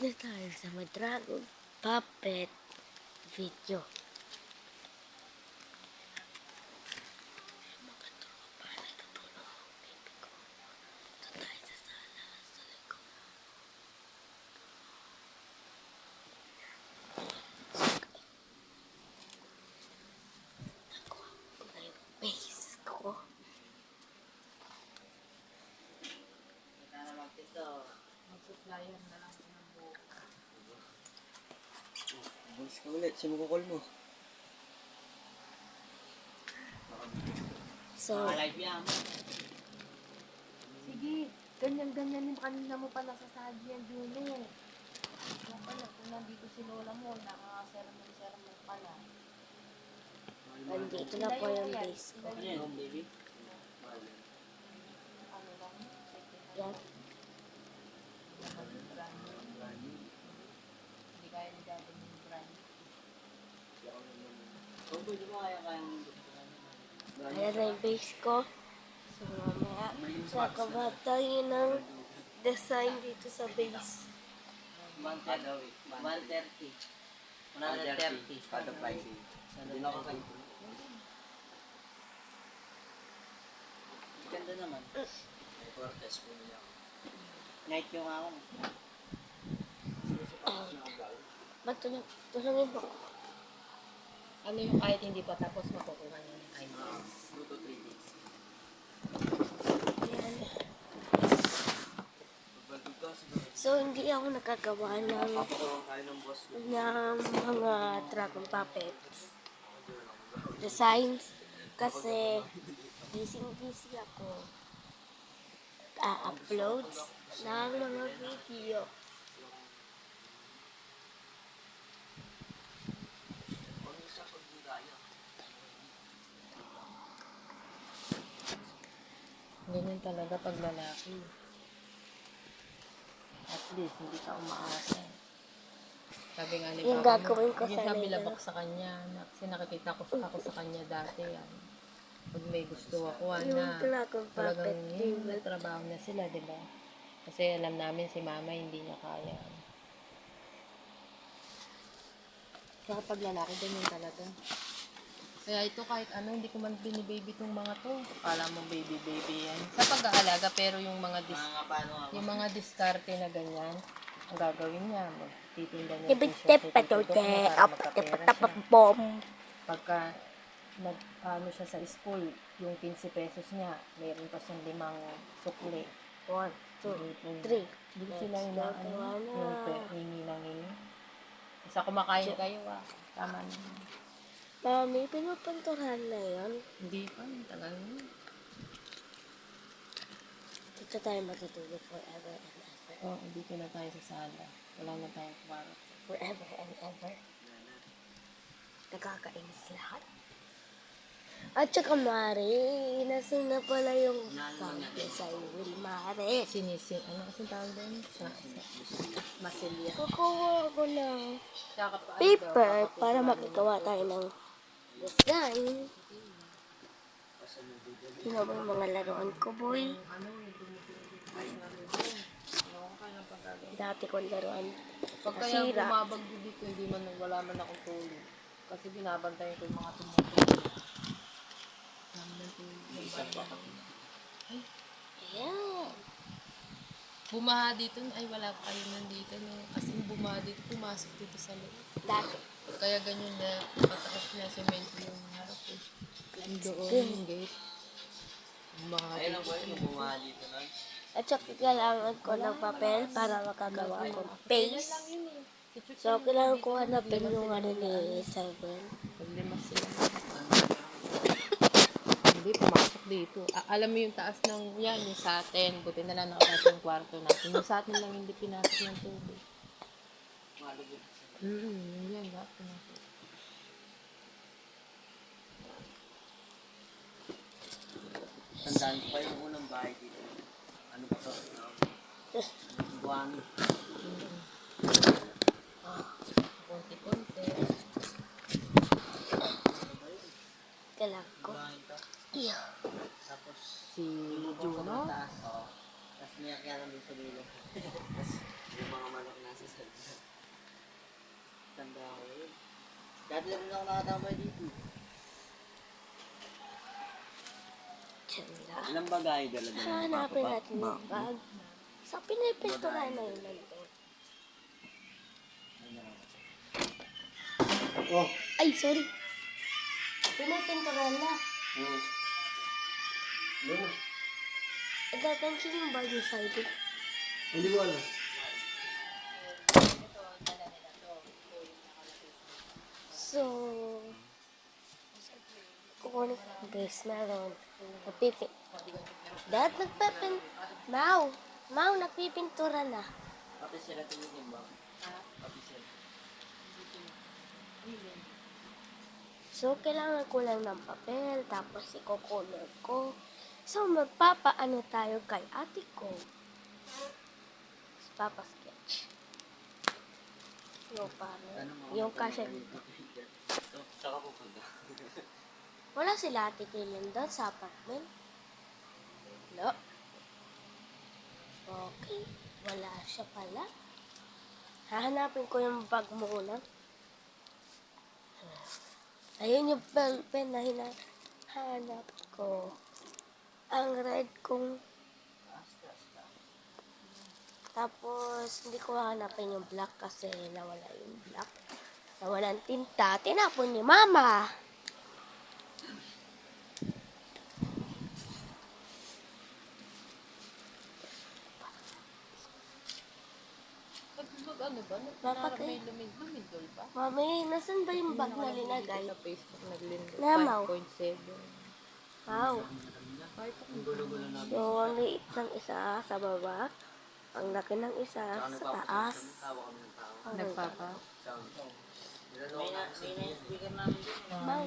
Nandito tayo sa Dragon Puppet video. Mga tropa, natutulog ang baby ko. Ito tayo sa sala, sa likod. Nakuha ko na yung base ko. Ito naman ito. Mag-supplyan na lang ng buhok. Bulis ka ulit, sinukukol mo. So, Live yan. Sige, ganyan-ganyan yung kanina mo pa nasasabi yan, Juno. Yung pala, kung nandito si Lola mo, nakaka-sermon pala. nandito na po yung base ko. Ano yan, baby? Ano lang? Yan. Hindi kaya ni Daddy yung brand. Kung pwede mo kaya-kayang Ayan na yung base ko. So, mamaya, gagawa tayo ng design dito sa base. 130. 130. Kada Friday. Hindi na ako kayo. Ganda naman. May Cortez po niya. Night yung ako. Ba't tulungin mo? Ano yung kahit hindi pa tapos makukuha niya ng ID? 2 to 3 days. Ayan. Pagbantog ka, siguro. So, hindi ako nakagawa ng Papakaroon tayo ng boss mo. mga Dragon Puppets designs kasi busy ako uploads ng mga video. Ganyan talaga pag lalaki. At least, hindi ka umaasa. Sabi nga ni Yung Papa, gagawin ko yung sana sabi yun. labak sa kanya, kasi nakikita ko sa kanya dati yan. Pag may gusto ako, Yung na Dragon Puppet talagang yung table. trabaho na sila, di ba? Kasi alam namin si mama hindi niya kaya. Kaya pag lalaki, ganyan talaga. Kaya ito kahit ano, hindi ko man binibaby tong mga to. Akala mo baby yan. Sa pag-aalaga, pero yung mga Mga paano ako. yung mga diskarte na ganyan, ang gagawin niya, magtitinda niya Ibig t-shirt, tip pa tutulog to niya para magkapera siya. bom. Pagka ano siya sa school, yung 15 pesos niya, meron pa siyang 5 sukli. 1, 2, 3. Hindi ko sila Let's yung go to yung hingi ng hingi. Basta kumakain kayo tama na. Mami, pinupinturahan na yun. Hindi pa, tagal na. Dito tayo matutulog forever and ever. Oo, dito na tayo sa sala. Wala na tayong kwarto. Forever and ever. Nakakainis lahat. At saka Mari, nasan na pala yung sabi sa Will Mari? Ano kasi tawag doon? Masilya. Kukuha ko ng Tsaka pa, paper para makagawa tayo ng design. Sino ba yung mga laruan ko, boy? Dati kong laruan. Pag kaya Nasira. bumabag dito, wala man akong tulog. Kasi binabantayan ko yung mga tumutulog. Ayan. Bumaha dito, ay wala pa kayo nandito. No? Kasi bumaha dito, pumasok dito sa loob. Dati. Kaya ganyan na, pataas na semento yung harap eh. Doon yung gate. Bumaha Ayun lang dito. po yung bumaha dito na. At saka kailangan ko ng papel para makagawa akong face. So, kailangan ko hanapin yung ano ni Simon. Paglimas sila. Hindi, pumasok dito. Alam mo yung taas ng yan, yung sa atin. Buti na lang nakapasok yung kwarto natin. Yung sa atin lang hindi pinasok ng tubig. Malubog. Yan, lahat pinasok. Tandaan ko pa yung unang bahay dito. Ano ba to? Buwangi. Konti-konti. Kailangan ko. Buwangi to. Iyo. Tapos, Si Juno. taas. Oo. Tapos niyak yan namin sa dulo. Tapos, yung mga manok nasa sa Hindi rin ako nakatambay dito. Diyan na. Ilang bagay dala-dala ng Hanapin papa? natin yung bag. Sa pinipinturan na yun nandun. Oh. Ay, sorry. Pinipinturan na. Oo. Ano? Agagansin yung bag ni Saidi. Hindi ko alam. So, kukunin ko ng base meron. Nagpipin. Dad, nagpipin. Mau, nagpipintura na. Pati sila tumigil ba? Pati sila. So, kailangan ko lang ng papel, tapos iko-color ko. So, magpapaano tayo kay ate ko. Papa-sketch. Yung kasya dito. Saka po pagka. Wala sila ate Kailan doon sa apartment? No. Okay. Wala siya pala. Hahanapin ko yung bag muna. Ayun yung pen na hinahanap ko. Ang red kong... Tapos, hindi ko hanapin yung black kasi nawala yung black. Nawalan tinta. Tinapon ni Mama. Ano ba? Dapat May lumidol ba? Mami, nasan ba yung bag na linagay? Sa Facebook naglindol. Namaw. 5.7. Wow. Ang gulo-gulo namin. So, ang liit ng isa sa baba. Ang laki ng isa sa taas. Tawa kami ng tao. Nagpapa. Sound. Niloloko namin siya. Speaker namin din. Mau.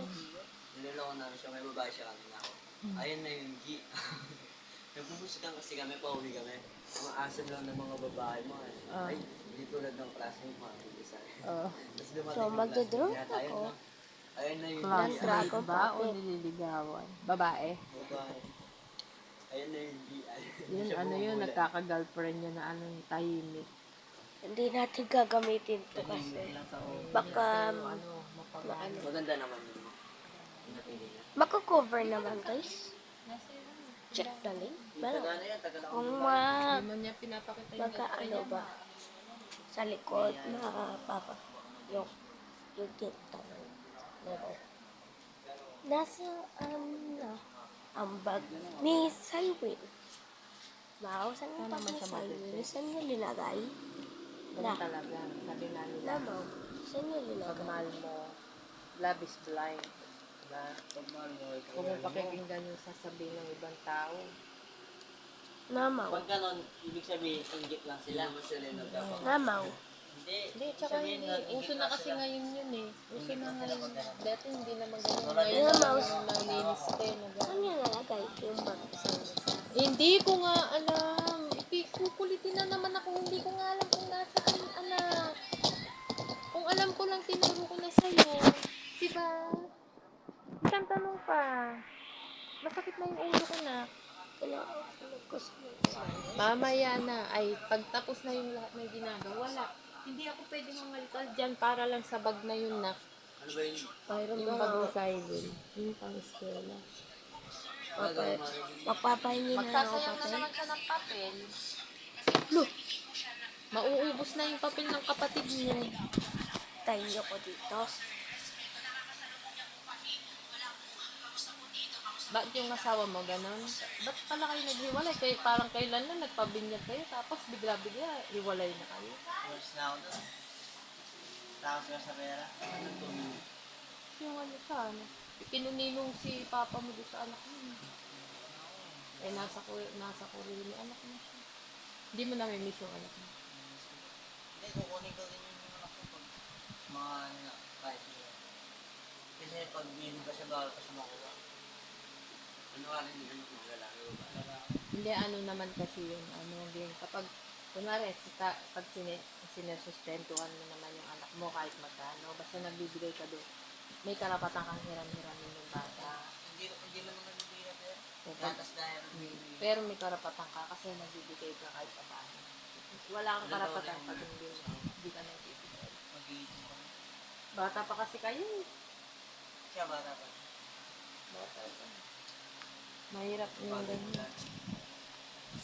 Niloloko namin siya. May babae siya kanina ako. Ayun na yung G. Nagpupusikan kasi kami, pauwi kami. Mga asal lang ng mga babae mo. Ay, hindi tulad ng classmate mo. Tapos dumating So, yung magdodrone classmate niya, ako. Ayun na yung G. Classmate ba o nililigawan? Babae. Babae. Ayun na yung G. Yun, ano yun, nagkaka-girlfriend yun na anong tahimik. Hindi natin gagamitin to kasi. Baka, Ano, mapagano. Maganda naman yun. Yung napili niya. mako-cover naman guys. Check the link. Pero, Taga na yan, taga na ako. kung Hindi mo niya pinapakita yung magkaano ba, sa likod na papa, yung tinta level. Nasa, ang bag ni Cyril. Wow, saan yung bag ni Cyril? Saan niya linagay? Ganun talaga. Sabi nga nila, Namaw, saan niya pag linagay? mahal mo, love is blind. Diba? Kung mo pakikinggan yung sasabihin ng ibang tao. Namaw. Pag ganon, ibig sabihin, inggit lang sila. Hindi mo sila nagkapag. Namaw. Hindi, tsaka hindi. Uso na kasi ngayon yun eh. Uso na ngayon. Dati hindi naman ganun. Yung Ngayon mouse. nalinis ka eh. Saan niya nalagay yung bag ni Cyril? Hindi ko nga alam. Kukulitin na naman ako. Hindi ko nga alam kung nasaan, anak. Kung alam ko lang, tinuro ko na sa'yo. Diba? Isang tanong pa. Masakit na yung ulo ko na. Mamaya na. Ay, pagtapos na yung lahat ng ginagawa, wala. Hindi ako pwede mangalkal dyan para lang sa bag na yun na. Ano ba yun? Mayroon Yung ba bag na silent. Yung pang eskwela. Magpapahingi na ako Magsasayang na papel? naman siya ng papel. Look, Mauubos na yung papel ng kapatid niya. tayo ko dito. Bakit yung asawa mo ganon? Ba't pala kayo naghiwalay? Kaya parang kailan lang nagpabinyag kayo tapos bigla-bigla hiwalay na kayo. First na ako doon. Tapos ka sa pera. Yung ano siya, ano? Pinuninong si papa mo doon sa anak mo. Eh, nasa Korea yung anak mo siya. Hindi mo nami-miss yung anak mo. Hindi, kukunin ko din yung anak ko pag mga ano na, kahit yun. Kasi pag hindi pa siya, bawal pa siya makuha. Ano ka rin yung mga lalaki o ba? Hindi, ano naman kasi yun, ano din, kapag, kunwari, pag sinesustentuhan mo naman yung anak mo kahit magkano, basta nagbibigay ka doon, may karapatan kang hiram-hiramin yung bata. Hindi naman nagbibigay na pera. So, Gatas dahil pero may karapatan ka kasi nagbibigay ka kahit pa paano. Wala kang karapatan pag hindi ka nagbibigay. mag-iisip ko. Bata pa kasi kayo eh. Siya bata pa. Bata pa. Mahirap yung ganyan.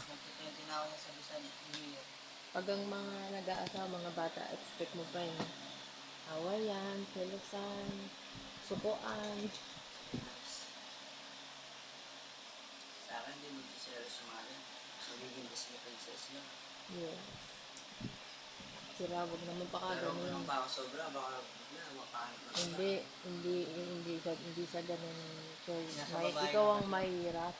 Nagtitintin na ako niya sa Bisan, New Year. Pag ang mga nag-aasawa, mga bata, expect mo pa yun. Awayan, selosan, sukuan. Sa akin, hindi mo sila sumalan. Magiging Disney princess yun. Yes. Sira, wag naman pa Pero kung ganun. nang pa ako sobra, baka makahanap na sila. Hindi sa ganun. Choice. Nasa babae Ikaw ang naman. mahirap.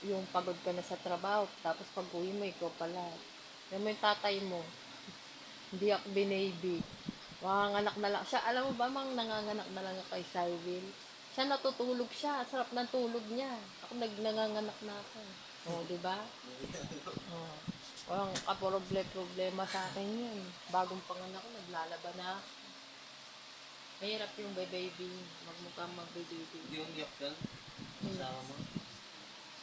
Yung pagod ka na sa trabaho, tapos pag uwi mo, ikaw pala. Alam mo yung tatay mo, hindi ako binaby. Manganganak na lang. Siya, alam mo ba, nanganganak na lang ako kay Cyril? Siya natutulog siya. Sarap ng tulog niya. Ako nanganganak na ako. O, di ba? O. Walang problema sa akin yun. Bagong panganak ko, naglalaba na ako. Mahirap yung baby. Magmukhang mag-baby. Hindi yung iyak yun. Kasama mo.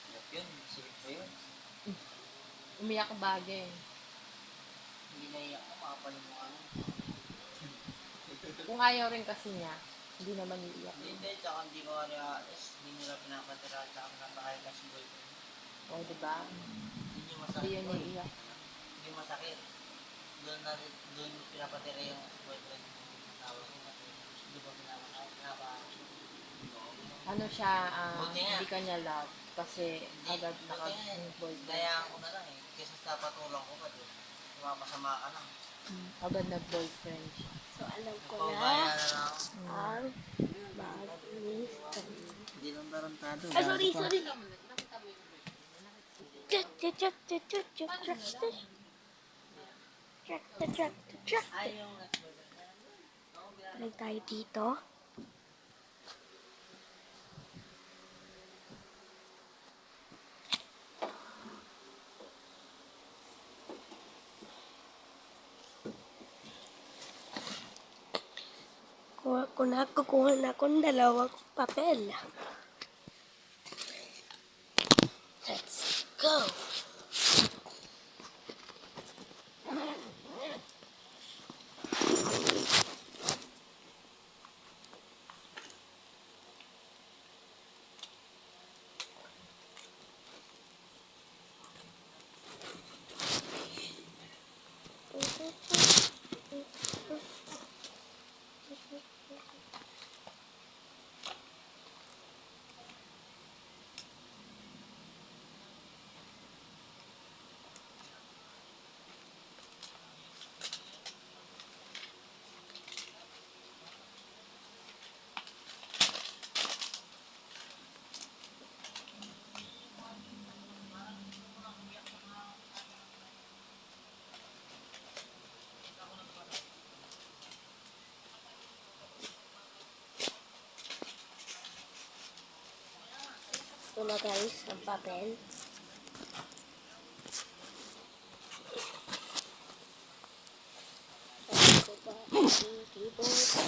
Iyak yun. Sikip pa yun. Umiyak bagay. Hindi na iyak mo, makapalimukan mo. Kung ayaw rin kasi niya, hindi naman iiyak. Hindi, tsaka hindi ko kaya aalis. Hindi nila pinapatira, tsaka pinapakain ka si boyfriend. O, di ba? Hindi niyo Hindi masakit. yan iiyak. Hindi masakit. Doon pinapatira yung boyfriend. Tawag ko kasi. Hindi ba pinapakain? Ano siya, Buti nga. hindi ka niya love. Kasi agad naka-boyfriend. Dayaan ko na lang eh. Kesa sa patulang ko kasi. Sumapasama ka lang. Agad nag-boyfriend siya. So, alam ko Paubaya na na lang ako. ang mag-mystery. Hindi lang tarantado. Ay, sorry. Check. Balik tayo dito. Kukuha na akong dalawang papel. Let's go. Ito na guys, ang papel. Ako ba hindi mo kaso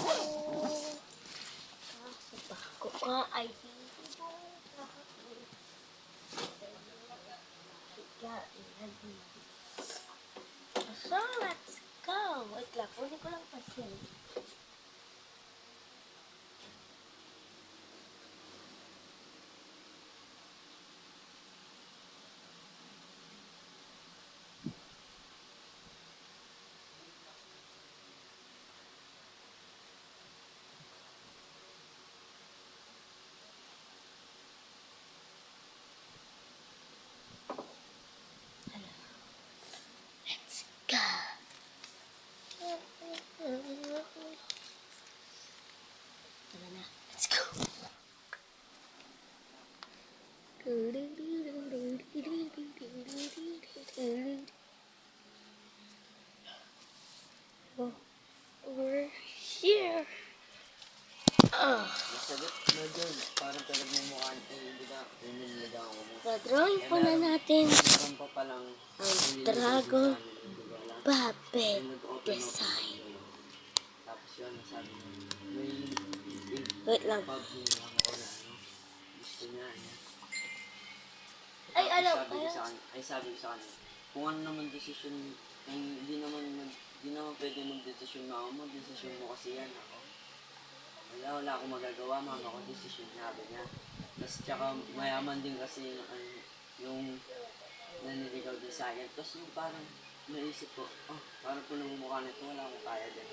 ba ako ka ay hindi mo so let's go. Wait lang, kunin ko lang kasi. Let's go. Tara na. Let's go. We're here. Nasagot na dyan. Parang talagang mumukhaan ko. Hindi na ako mo. Drawing po na natin Meron pa palang ang Dragon Puppet Design. tapos yun, sabi niya, may Wait lang. pub niya ako na ano. Gusto niya. Ay, alam. Sabi ko sa kanya, kung ano naman decision, hindi naman pwede pwede mag-desisyon na ako. Mag-desisyon mo kasi yan ako. Wala akong magagawa, mama ko, desisyon sabi niya. Tapos tsaka mayaman din kasi yung naniligaw din sa akin. Tapos yung parang naisip ko, parang kung namumukha nito, wala akong kaya din.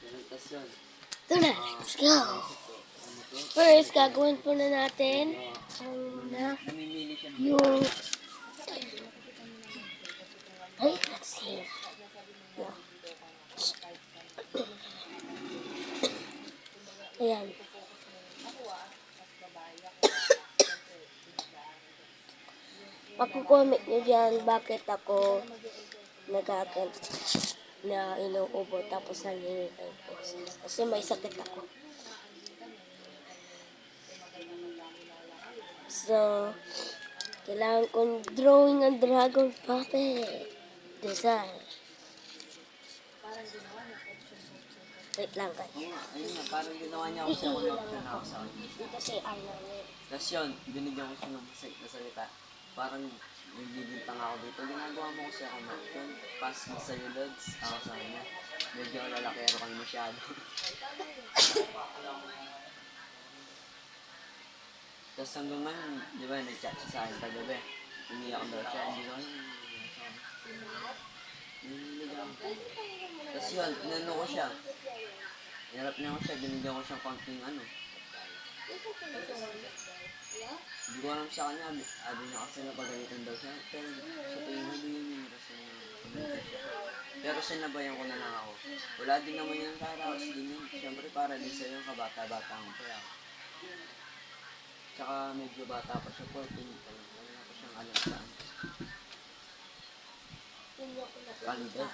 Ganun, tapos yun. Ito na, let's go. Naisip ko, ano to? First, gagawin po na natin Namimili siya ng yung... Ay, let's see. No. Ayan. Makukomment nyo dyan bakit ako nagagan na inuubo tapos nanginginig po. Kasi may sakit ako. So, kailangan kong drawing ang dragon puppet. Design. Wait lang guys. Oo nga, ayun nga, parang ginawa niya ako siya kung option ako sa akin. Kasi ano yun. Tapos yun, binigyan ko siya ng na salita. Parang nagbibintang ako dito. Ginagawa mo ko siya kung option. Pass mo sa'yo, Lods. Ako sa kanya. Medyo lalakero kayo masyado. Tapos hanggang ngayon, di ba, nag-chat siya sa akin kagabi. Umiyak daw siya, hindi ko alam. Tapos yun, inano ko siya. Hinarap niya ko siya, binigyan ko siyang konting ano. Hindi ko alam sa kanya, sabi niya kasi napagalitan daw siya. Pero sa tingin mo, hindi yun yung kasi napagalitan siya. Pero sinabayan ko na lang ako. Wala din naman yung karaos din yun. Siyempre para din sa'yo, kabata-bata mo pa yan. Tsaka medyo bata pa siya, 14 pa lang. Wala pa siyang alam saan. Kalidad.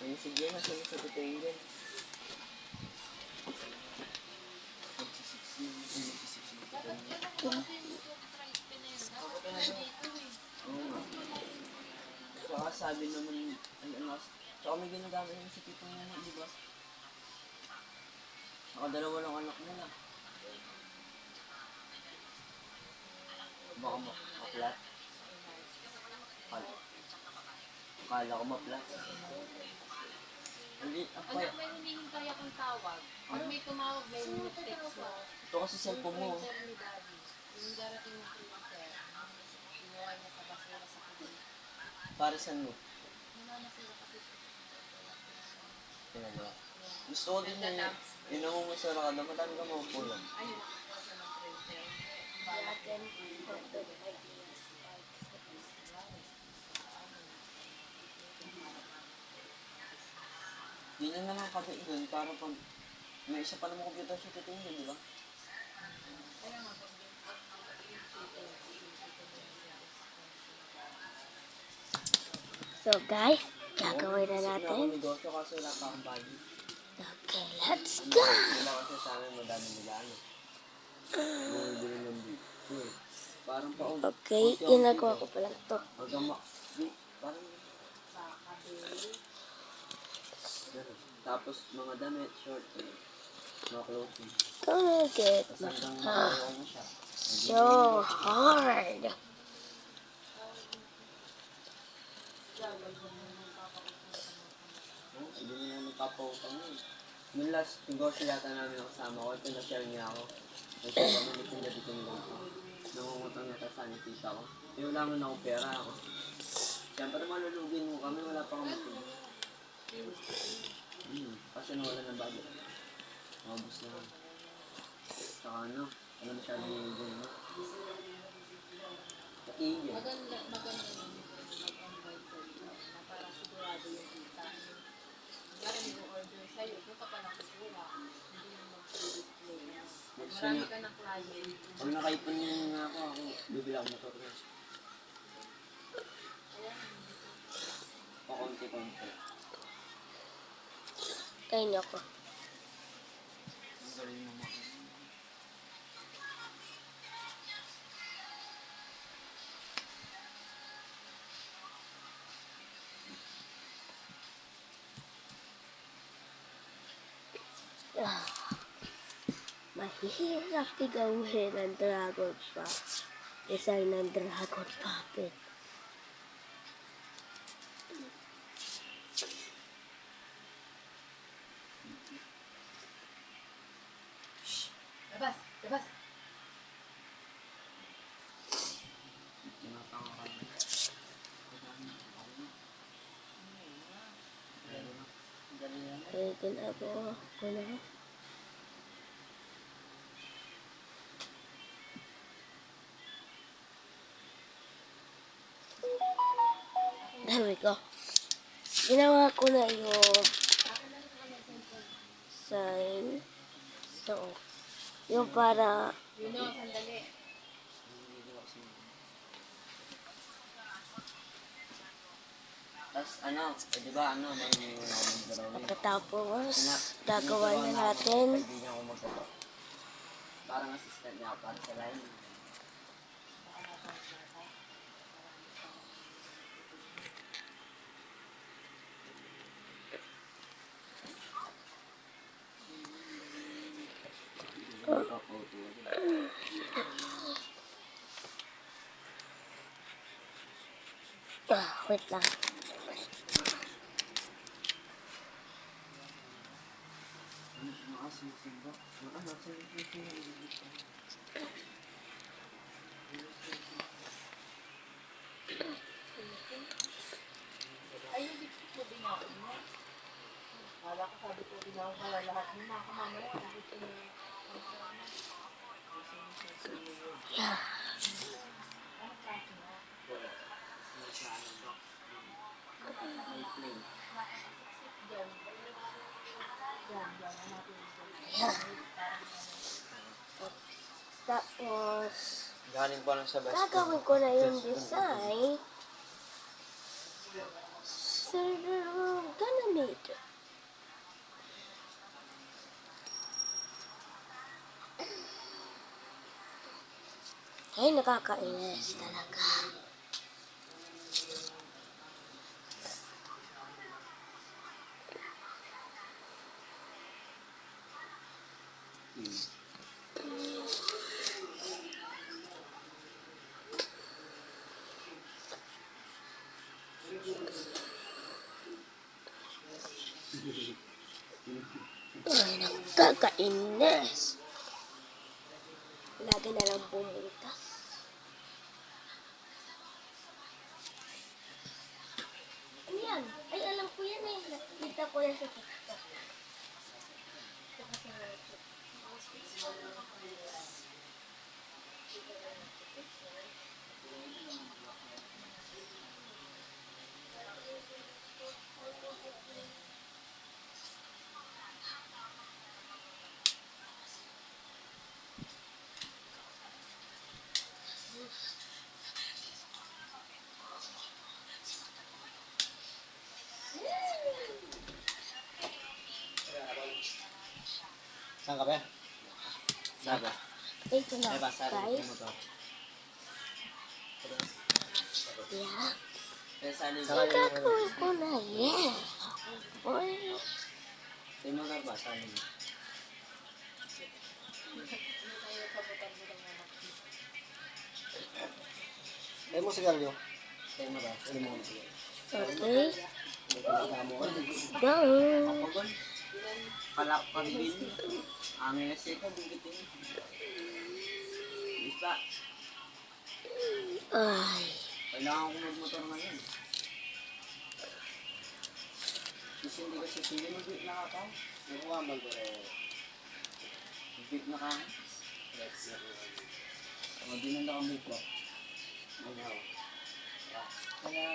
Ay, sige na, sige sa tutuin din. Saka sabi naman, saka may ginagamit naman sa tito niya, di ba? Saka dalawa lang anak nila. Baka maplat. Kala ko maplat. Hindi, Anak, may hinihintay akong tawag. Pag may tumawag, may text mo. ito kasi cellphone mo. Printer ni Daddy. Yung darating na printer. Ginawa niya sa basura sa kanila. Para saan mo? Nananasira kasi. Pinagawa. Gusto ko din na yun ang umusara ka na, madami ka mapupulang. Ayun, nakakuha siya ng printer. Yun na naman kabit doon, para pag may isa pa naman computer siya titingin, di ba? So guys, gagawin na Isip na ako natin. negosyo kasi wala pa akong budget. Okay, let's go! Wala kasi sa amin madami nila ano. Bumibili ng beef. Parang paong. Okay, ginagawa ko pala ito. Hanggang parang ganun. Tapos mga damit, short, mga clothing. Gonna get Tapos hanggang ah, makakuha mo siya. so hard. Hindi mo naman magpapautang yun. Nung last negosyo yata namin ang kasama ko, pinashare niya ako. Nag-share kami, nagpindabitin nila ako. Nangungutang yata sa amin tita ko. Eh wala man akong pera ako. Siyempre malulugin mo kami, wala pa kami pera. Kasi nawala ng budget. Mabus na kami. Saka ano masyado yung gano'n. Katigil. Maganda yun. Mag-invite ko na para sigurado yung kita. Kaya nilo-order sa'yo, kung ka pa nakikura, hindi mo mag-display. Marami ka ng client. Pag nakaipon niya nga ako bibili ako motor na. Pakonti-konti. Kaya niyo ko. Ang galing mo mga. My Hirap tigawin ng dragon pa. Design ng dragon puppet. Labas! Labas! Tinatanga ka na. Dali na. Kaya ginagawa ko na. There we go. Ginawa ko na yung sign. So, yung para Yun o, sandali. Tapos ano, di ba ano, may drawing. pagkatapos gagawa na natin. Kaibigan ko magkato. Parang assistant niya ako para sa line. Wait lang. Nakasisig ba? Ay, yung bigsit mo binawin mo. Kala ko sabi ko, binawin ko lahat mo. Makamamaya, gusto mo. Yeah. May play. Tapos, Galing pa lang sa best gagawin ko na yung design. So, gonna make it. Ay, nakakainis talaga. Ay, nakakainis. Lagi na lang bumutas. Ano yan? Ay, alam ko yan eh. Nakita ko yan sa TikTok. Saan ka ba? Saan ka? Ito na, Ay, basta rin guys. mo to. Yeah. Eh, saan yung Gagawin ko na yan. Boy. Sino nga ba? Saan yung Ay mo sigarilyo. Ay mo ba? Ay mo sigarilyo. Okay. Go. Kapagol. Palakpan din. Angin na siya ka, bigitin. Basta, Ay. kailangan ko magmotor ngayon. Kasi hindi kasi sige, mag-beat na ka pa. Nakuha man ko rin. Mag-beat na ka. O, di na nakamove ko. Ayaw. Kaya.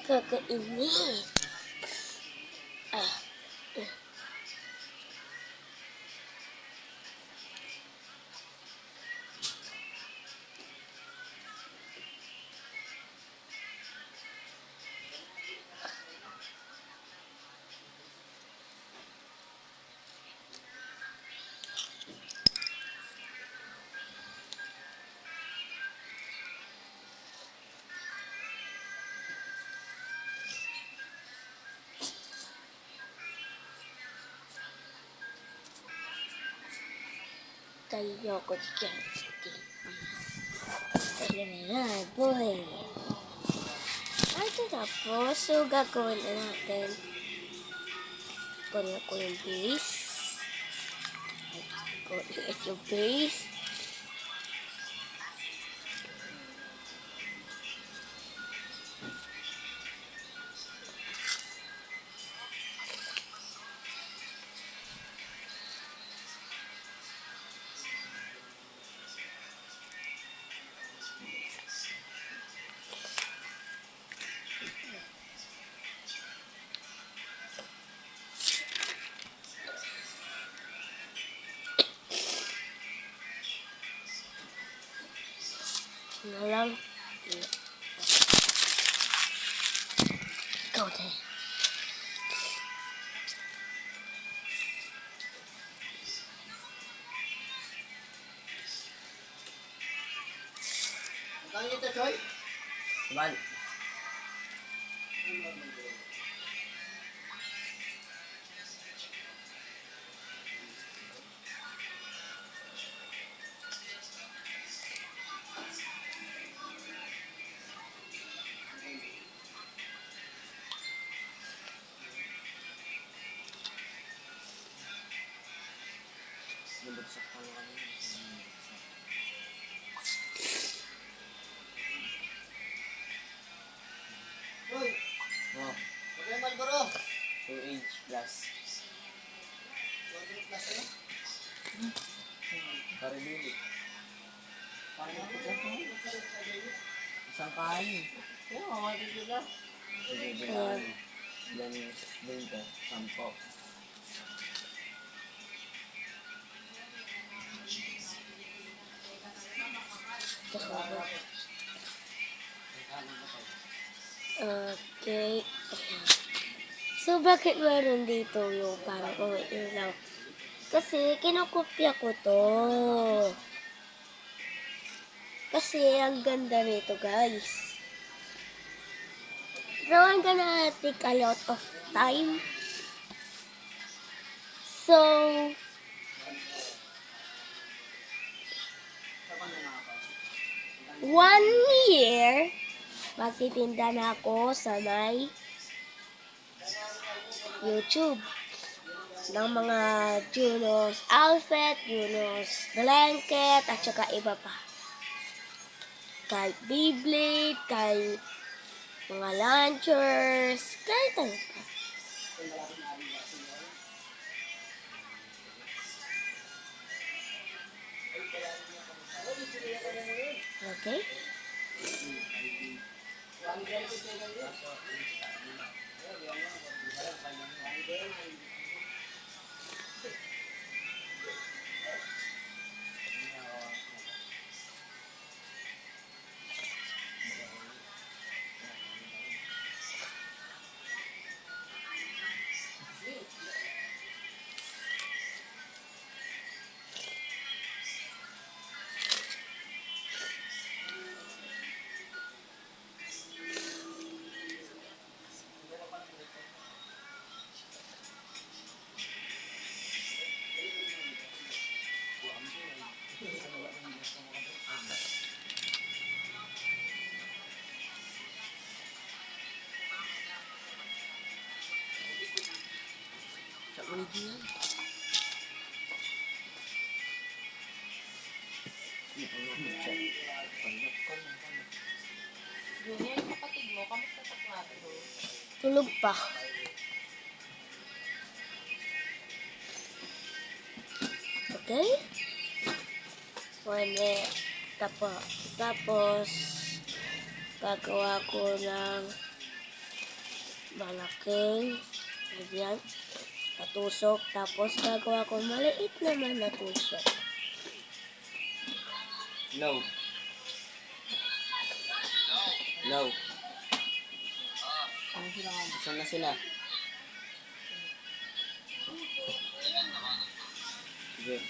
Kakainit. Ah. Tayo ko dyan. Tayo na, boy. Ito na po. So, gagawin na natin. Kunin ko yung base. Kunin yung base. Na lang. Ikaw din. Ang ito, Choy? Bal. Nabagsak pa lang kami. Choy! Oh. Magkaya Malboro? 2H plus. 200 plus eh? Karibili. Isang kain. Oo, makikita. Sige, bilang. Ilan 20, 10. Okay. So, bakit meron dito yung parang ilaw? Kasi, kinokopya ko to. Kasi, ang ganda nito, guys. So, I'm gonna take a lot of time. So, 1 year, magtitinda na ako sa may YouTube ng mga Junos outfit, Junos blanket, at saka iba pa. Kahit Beyblade, kahit mga launchers, kahit ano pa. Okay? Junior, yung kapatid mo, kamusta sa klase? Tulog pa. Okay? Wala. Tapos, gagawa ko ng malaking, ganyan, natusok, tapos gagawa ko maliit naman na tusok. Low. Low. Saan na sila? Sige.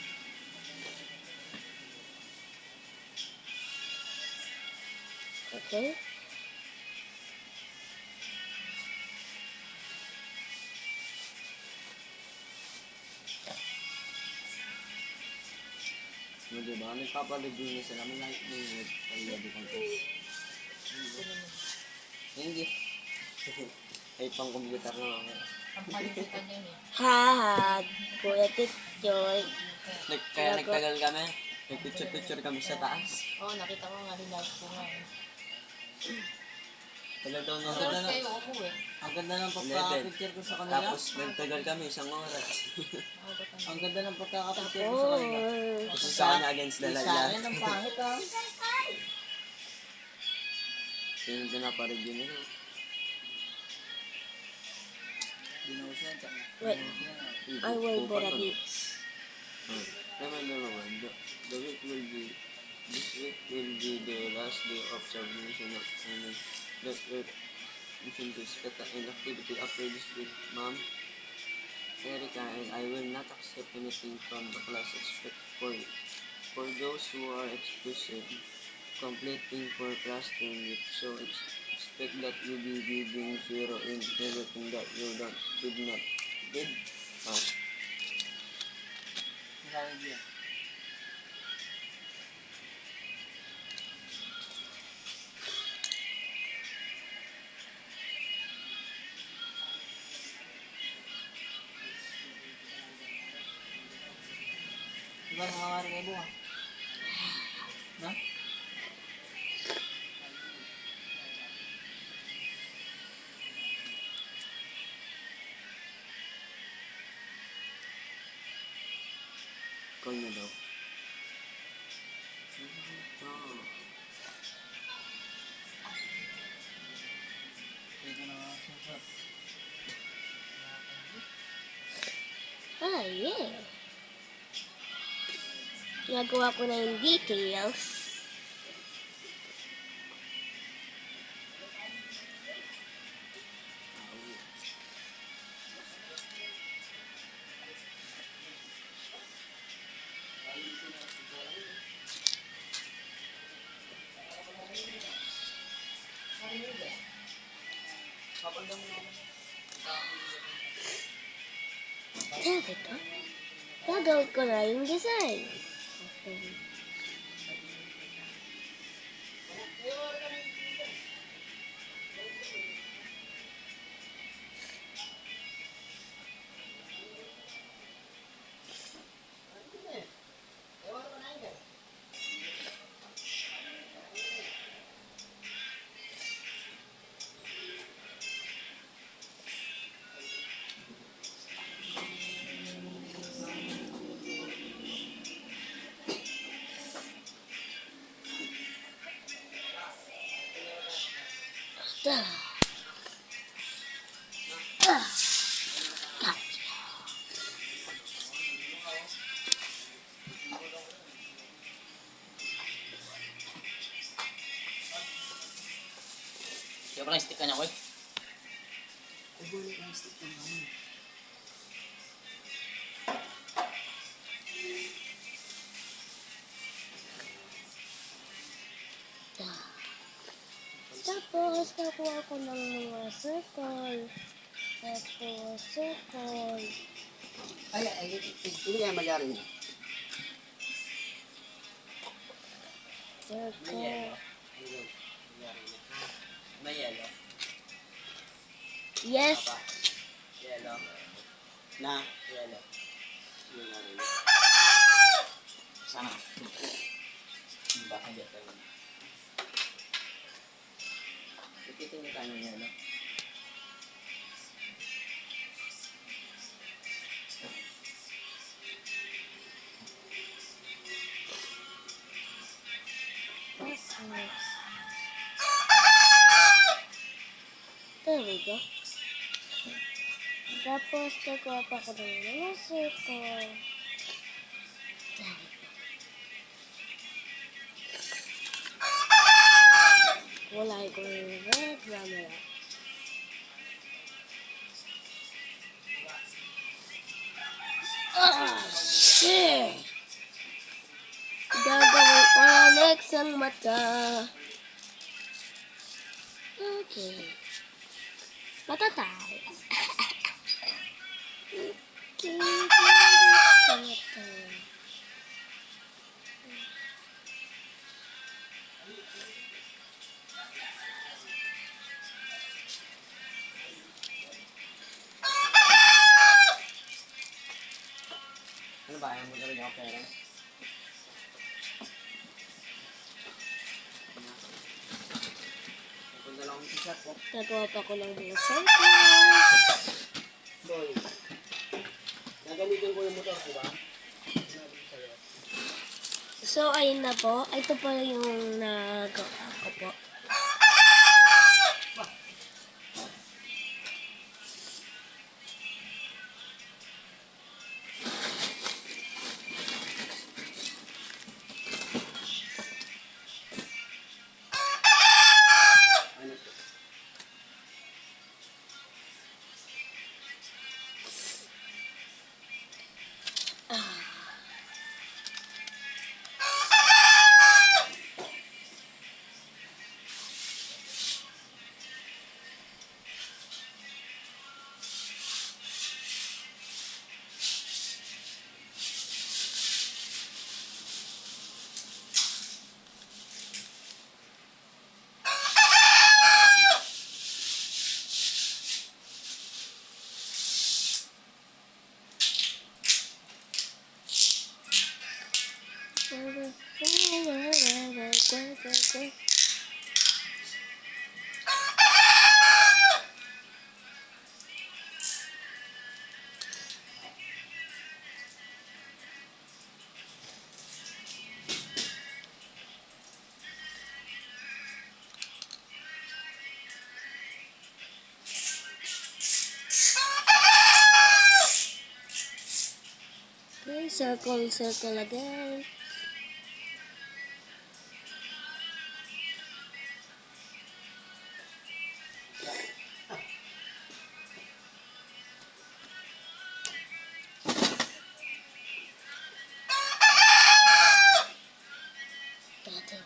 Okay? No, diba? Nagpapalagay na sila. May like mo yung pag-lobby contest. Hindi. Ay, pang computer na ako. Haha, Kuya Titjoy. Kaya nagtagal kami. Nagpicture-picture kami sa taas. Oo, nakita ko nga, hinag ko nga. Tagal daw na. Tapos kayo umuwi. Ang ganda ng pagkakapicture ko sa kanila. Tapos nagtagal kami 1 oras. Ang ganda ng pagkakapicture ko sa kanila. Oh, Kasi sa kanya against the Sa light akin, ang pangit ah. Yun yung pinapareview nila. wait, I will put a beat. Naman. The week will be, this week will be the last day of submission of that week. Mission to expect an activity after this week, Ma'am Erica, and I will not accept anything from the class except for those who are exclusive, completing for class training. So expect that you be giving 0 in everything that you did not. Diba nakakari kayo buha? Na? Call niyo daw. Ah, yeah. Nagawa ko na yung details. There we go. Gagawin ko na yung design. Okay. Ah. Ah. Gotcha. Kaya pala yung stick ka niya ko eh. Ah. Tapos, nakuha ko ng mga circle. Tapos, circle. Hindi kaya magyari niya. Circle. May yellow. Yes. Yellow. Na? Yellow. Sana. Baka hindi tayo. Ikitin niyo tayo ng yellow. There we go. Tapos, nagawa pa ko ng music ko. Wala ko yung red camera. Ah, shit! Gagawin ko na next ang mata. Okay. Mata tayo. Okay. Mata. Ano ba? Ayaw mo talaga ako pera? Napunta lang ako sa shop ko. Nagawa pa ko ng mga circles. Boy, nagamitin ko yung motor ko ba? So, ayun na po. Ito po yung nagawa ko po. Ano to? Okay, circle, circle again. Dati.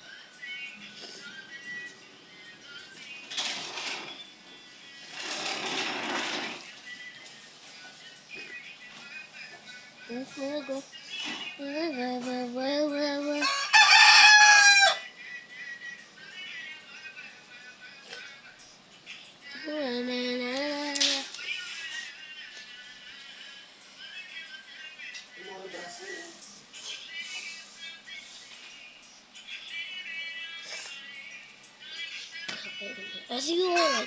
Go. Siguro.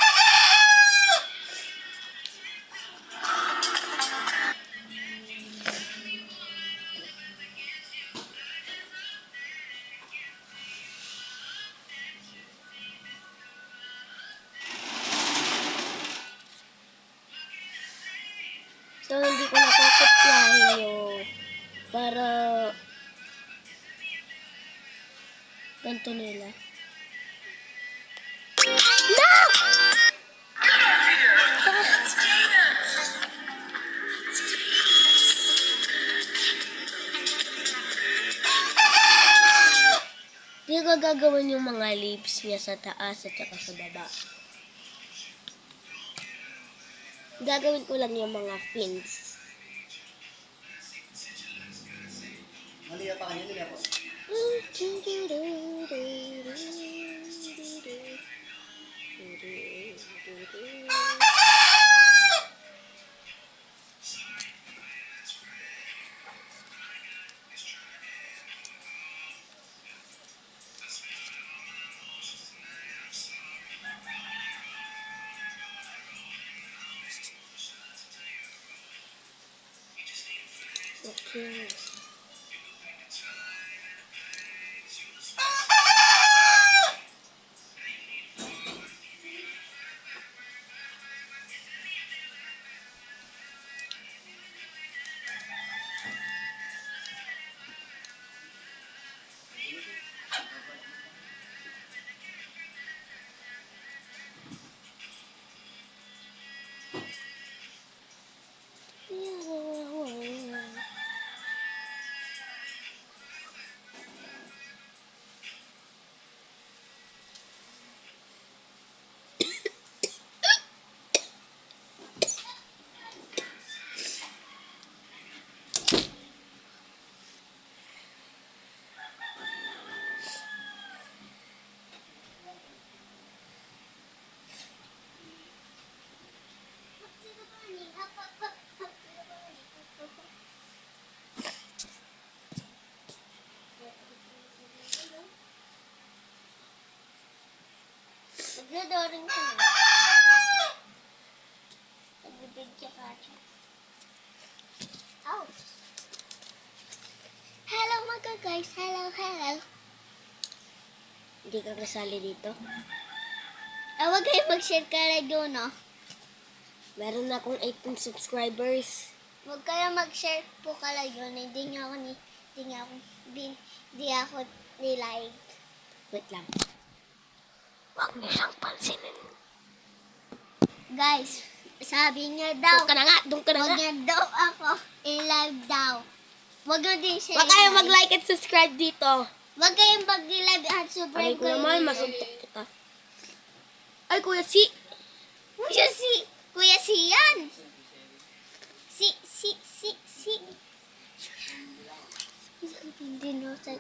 So, hindi ko nakakopyahin yung para ganito nila. Hindi ko gagawin yung mga lips niya sa taas at saka sa baba. Gagawin ko lang yung mga fins. Mali pa kanya nila po. Okay. Dodoring ko na. Nagbibidya ka siya. Oh. Hello mga guys. Hello, hello. Hindi ka kasali dito? Huwag kayo mag-share ka na doon, no? Meron na akong 18 subscribers. Huwag kayo mag-share po ka lang yun. Hindi ako nilike. Wait lang. Huwag niyo siyang pansinin. Guys, sabi niya daw. Doon ka na nga. Huwag niya daw ako i-live daw. Huwag niyo din siya Huwag kayo mag-like at subscribe dito. Huwag kayong mag-live at subscribe Aray ko naman, masuntok kita. Ay, Kuya Si. Kuya si yan. Si. Hindi no, Isa,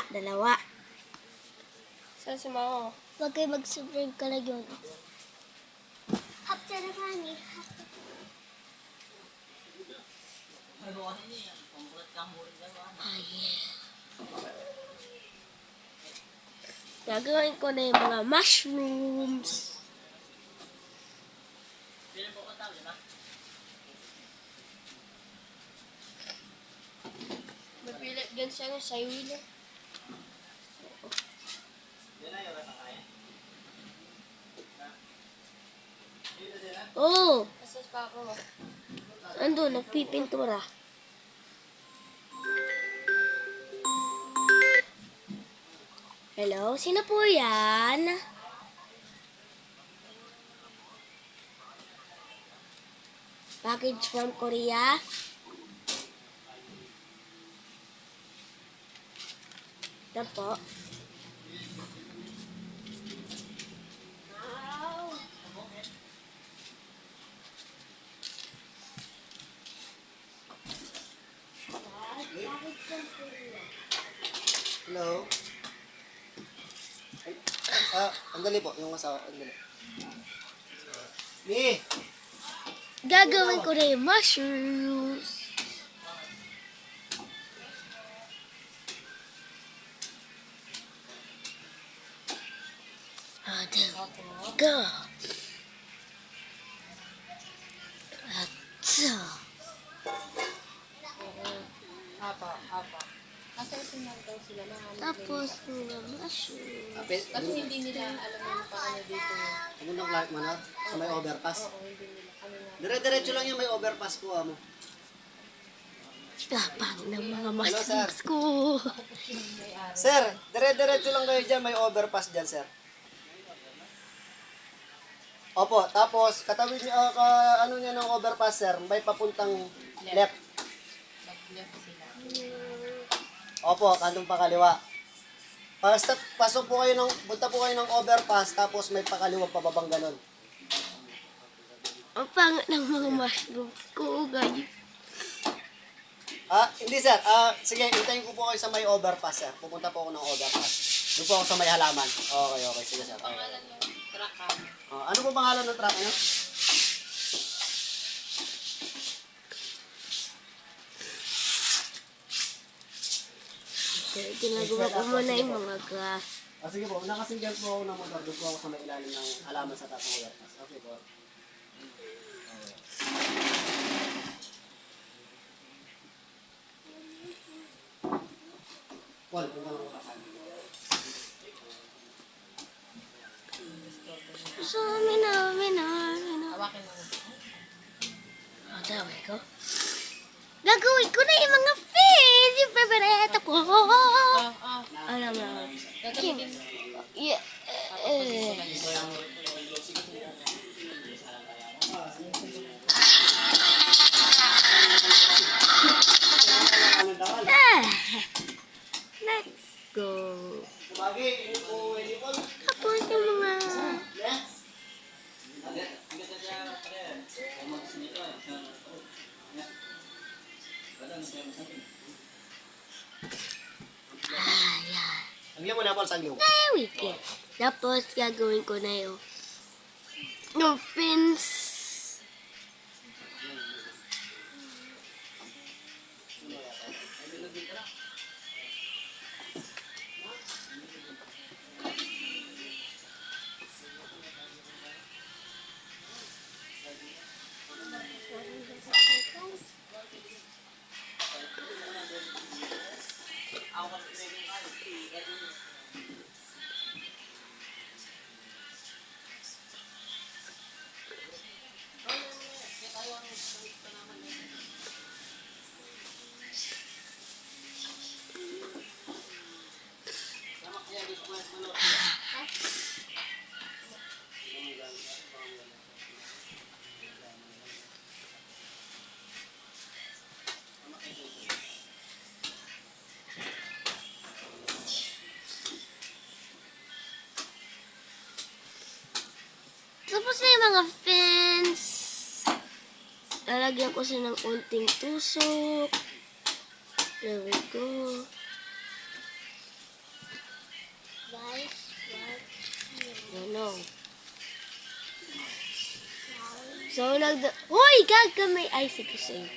dalawa. Saan si Mama? huwag kayo mag-subscribe ka lang yun. Hapta na kami. Gagawin ko na yung mga mushrooms. Mapilit gan siya na sa wheel. Oh, Kasi pa ako mo. ando, nagpipintura. Hello, sino po yan? Package from Korea. Yan po. Hello? Ay, andali po, yung asawa, andali. Mi! Gagawin ko na yung mushrooms. Go. Apa. Kasi sinag daw sila na Tapos, mga mushrooms. Apit, kasi hindi nila alam yung paano dito. pumunta Clark Manor, sa may overpass. Oo, hindi nila kami na. Dire-diretso lang yung may overpass po, amo. Tapang ng mga Hello, mushrooms ko. Sir, dire-diretso lang kayo dyan, may overpass dyan, sir. Opo, tapos katabi niyo ano niya ng overpass, sir, may papuntang left. Nag-left sila. Opo, kantong pakaliwa. Basta pasok po kayo punta po kayo ng overpass, tapos may pakaliwa pababang ganun. Ang pangit ng mga mushrooms ko, guys. Hindi sir, sige, hintayin ko po kayo sa may overpass, sir. Pupunta po ako ng overpass. Doon po ako sa may halaman. Okay, sige sir. Okay. Pangalan yung truck Ano po pangalan ng truck niyo? Ginagawa ko muna yung mga grass. Sige po, nakasinggel po ako ng motor. Doon po ako sa may ilalim ng halaman sa truck ng overpass. Okay po. Paul, kung ano ka kasama. So, mina. Hawakin mo. Dami ko. Gagawin ko na yung mga fish! Yung favorite ko! Alam mo. Gagamitin. Yeah. Let's go. Kumagi, ini po, ini po. Tapos yung mga... Yan. Ang mo na Paul, sangyo. There we go. Tapos gagawin ko na yung fins. Tapos na yung mga fence. Lalagyan ko siya ng unting tusok. There we go. Guys, no. So, Hoy! Gagamay! Ay, sige sa'yo.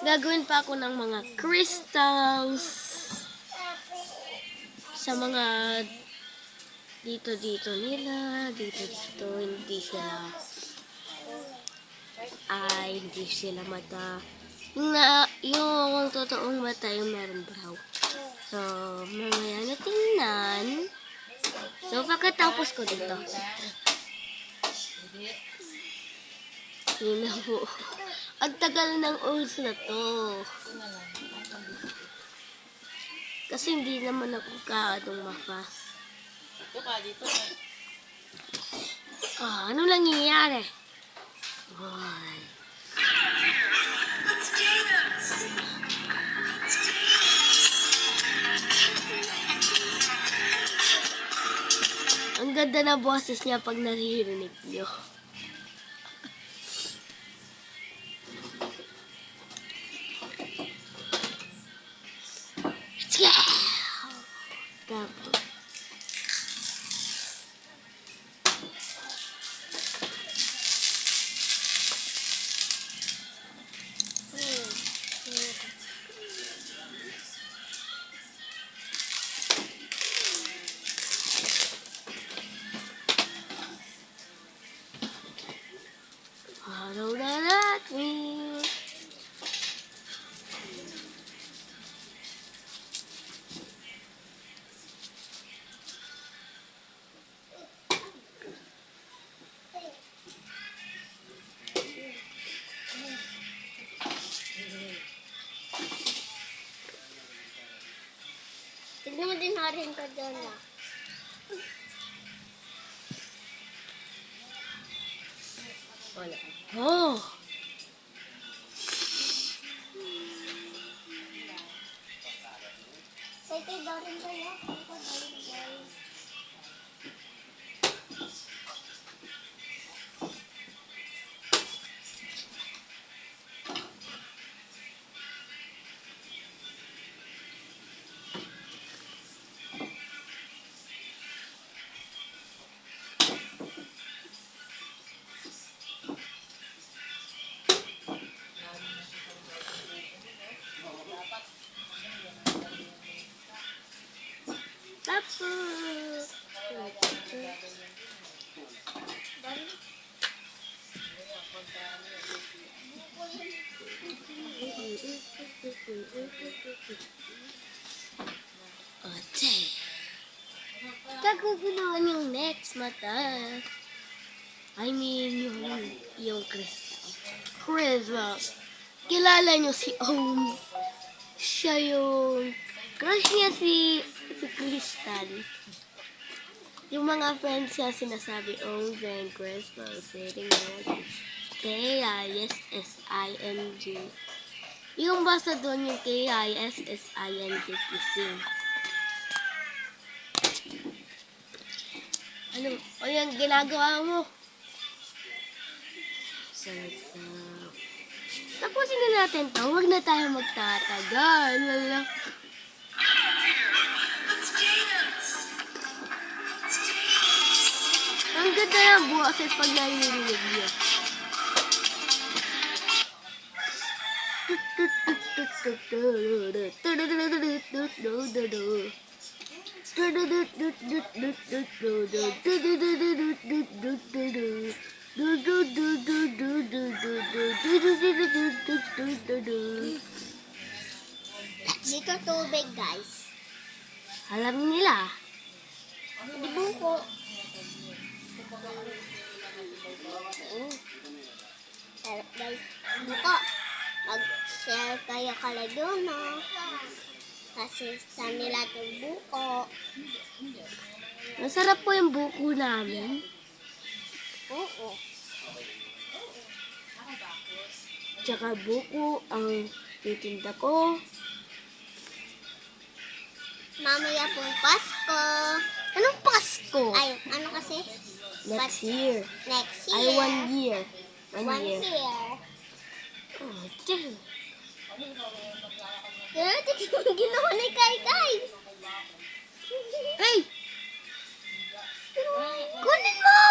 Gagawin pa ako ng mga crystals sa mga dito nila, dito, hindi sila mata. Yung totoong mata yung meron brow. So, mamaya na tingnan. So, pagkatapos ko dito. Yun na po. Ang tagal ng oils na to. Kasi hindi naman ako kaadong ma-fast. Ano lang nangyayari? Boy. Ang ganda na boses niya pag naririnig niyo. Let's go! Tapos. Follow the light wheel. Tignan mo din natin ka dyan ah. Wala. Oh! Say daw rin kayo. Tapos. Okay. Kagugunawan yung next mata. I mean, yung crystal. Crystal. Kilala nyo si Ohms. Siya yung crush niya si Crystal. Yung mga friends niya sinasabi, Ohms and Crystal sitting there. K-I-S-S-I-N-G. Yung basa doon yung K-I-S-S-I-N-G kissing. Ano? O yung ginagawa mo. So, let's go. Tapusin na natin to. Huwag na tayo magtatagal. Ang ganda ng boses pag narinig niyo. Dito tubig, guys. Alam nila. Di buko. Sarap, guys. Buko. mag-share kayo kala Jono. Kasi sa nila itong buko. Masarap po yung buko namin. Oo. Tsaka buko ang titinda ko. Mamaya pong Pasko. Anong Pasko? Ay, ano kasi? Next year. Next Ay, year. 1 year. 1 year. Oh, damn. Pero tignan mo ginawa ni Kai. Hey! Kunin mo!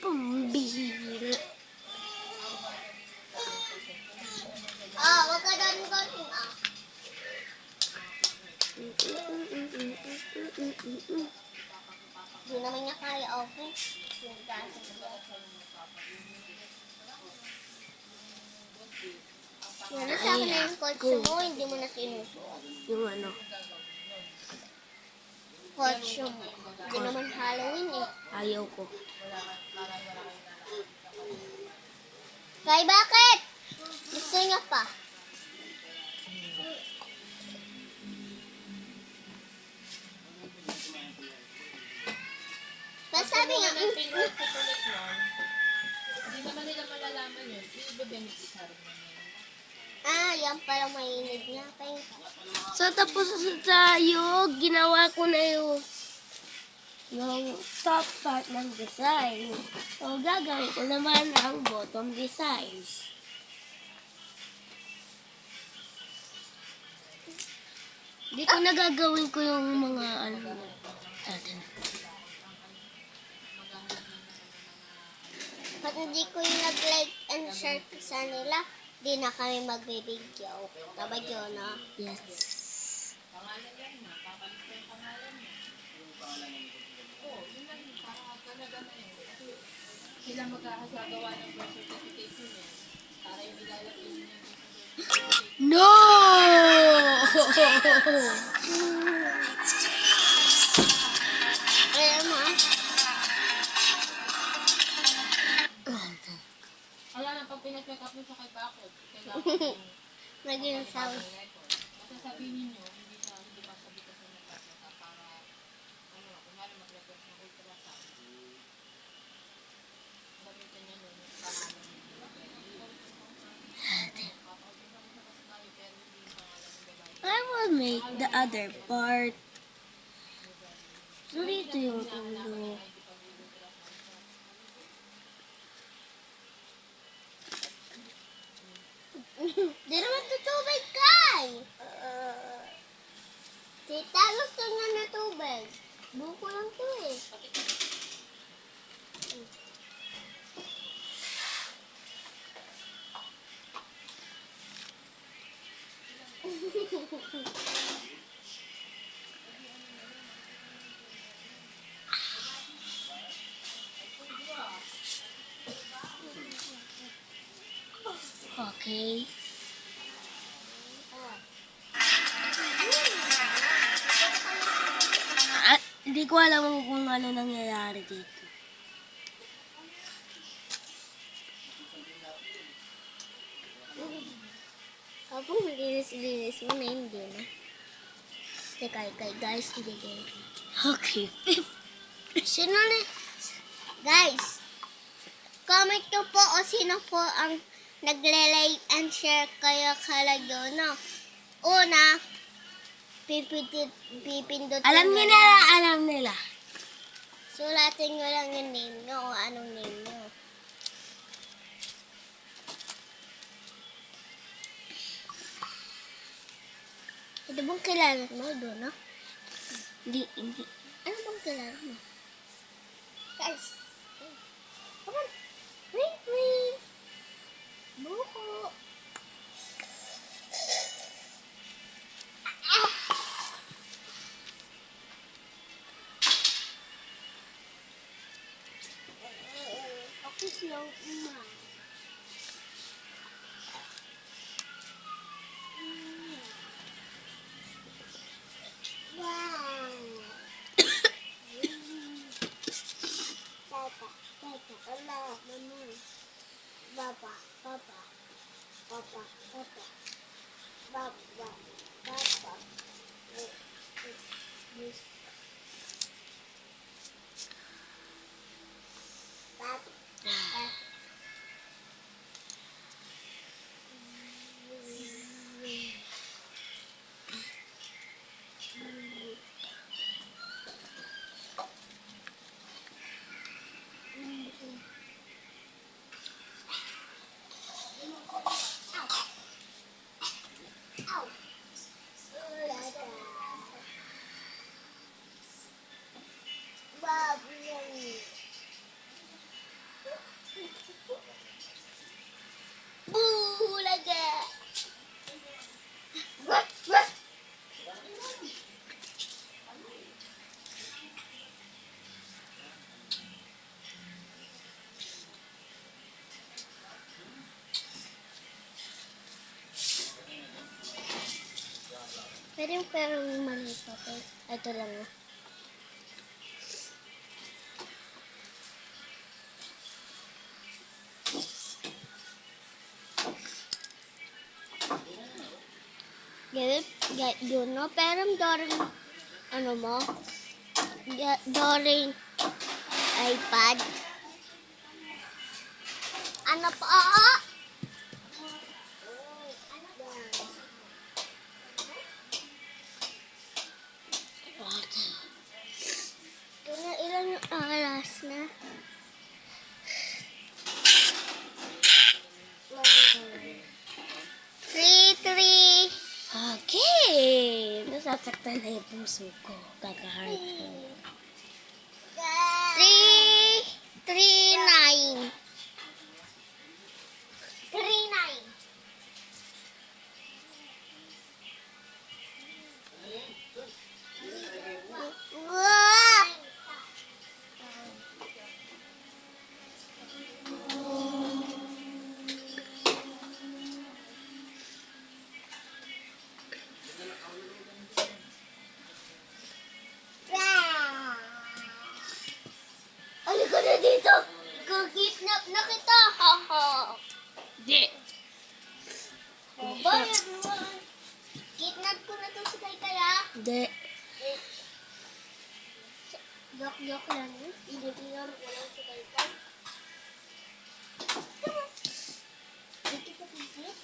Pambihira. Wag ka doon. Hindi naman niya kaya open. Yan na sa akin na yung kotse mo, hindi mo na sinusuot. Yung ano? Kotse mo. Hindi naman Halloween eh. Ayaw ko. Kay, bakit? Gusto niya pa. Mas sabi nga, Hindi naman nila malalaman yun. I-benefit rin naman. yan palang mainig niya. So, tapos tayo, ginawa ko na yung top part ng design. So, gagawin ko naman ang bottom design. Dito na gagawin ko yung mga ano. Atin. Pag hindi ko yung nag-like and share sa nila, di na kami magbibigyo. Tama yun, no? Yes. Sila magkakasagawa ng birth certificate yun eh. Para yung ilalagay niya. No! Alam mo, Wala na, pag pinacheck up mo siya kay Bakod, kailangan naging sound. basta sabihin niyo, hindi pa sabi kasi nag-check up para, kunyari mag-request ng ultrasound. Gamitin niya nun, yung pangalan I will make the other part. So, dito yung ulo. Di naman tutubig, Kai! Tita, gusto niya na tubig. Buko lang to eh. Okay. Hindi ko alam kung ano nangyayari dito. Kapag malinis-linis mo na, hindi na. Teka, guys, hindi ko. Okay. Sino na? Guys, comment nyo po o sino po ang nagle-like and share kayo kalagyo, no? Una, pipindutin Alam nyo nila, lang. alam nila. Sulatin nyo lang yung name nyo o anong name nyo. Ito bang kilala mo doon, no? Hindi. Ano bang kilala mo? Guys. Come on. Ring. Buko. Okay, slow. Wow. Ala, mama. Papa, papa. Papa, papa. Papa, papa. This. Papa. Bulaga! Pero maliit pa to. Ito lang ah. Yun no, pero doring, ano mo, doring iPad. Ano po? Ilan yung oras na? Three. Okay. Nasasaktan na yung puso ko. Kaka-heart ko. 3, 9. 3, 9. Wow! Ano ka na dito? Kukidnap na kita. Haha. Di. Bye everyone. Kidnap ko na to si Kaykay ah. Di. Joke lang yun. Inibiyan ko lang si Kaykay. Di kita pigit.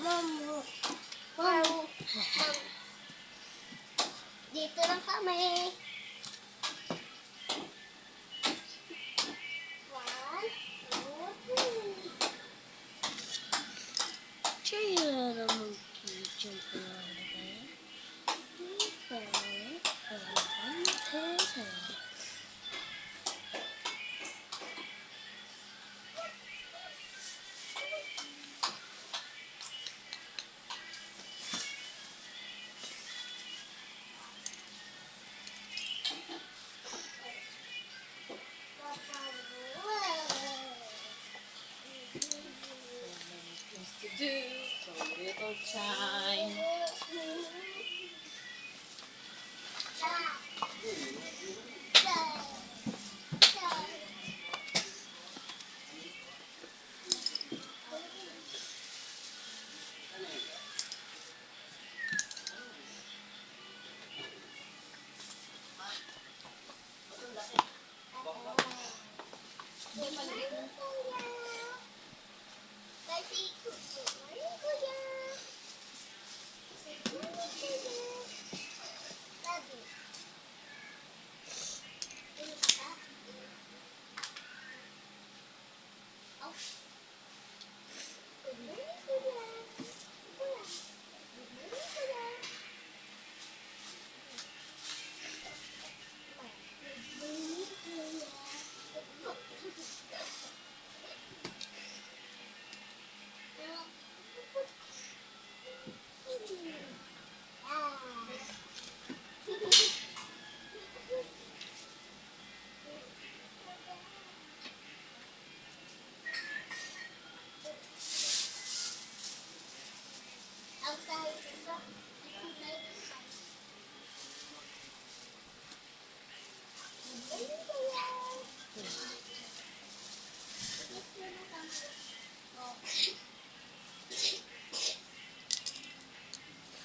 Mamu. Dito lang kami. 1, 2, 3. Chayara monkey jump around to do so little time.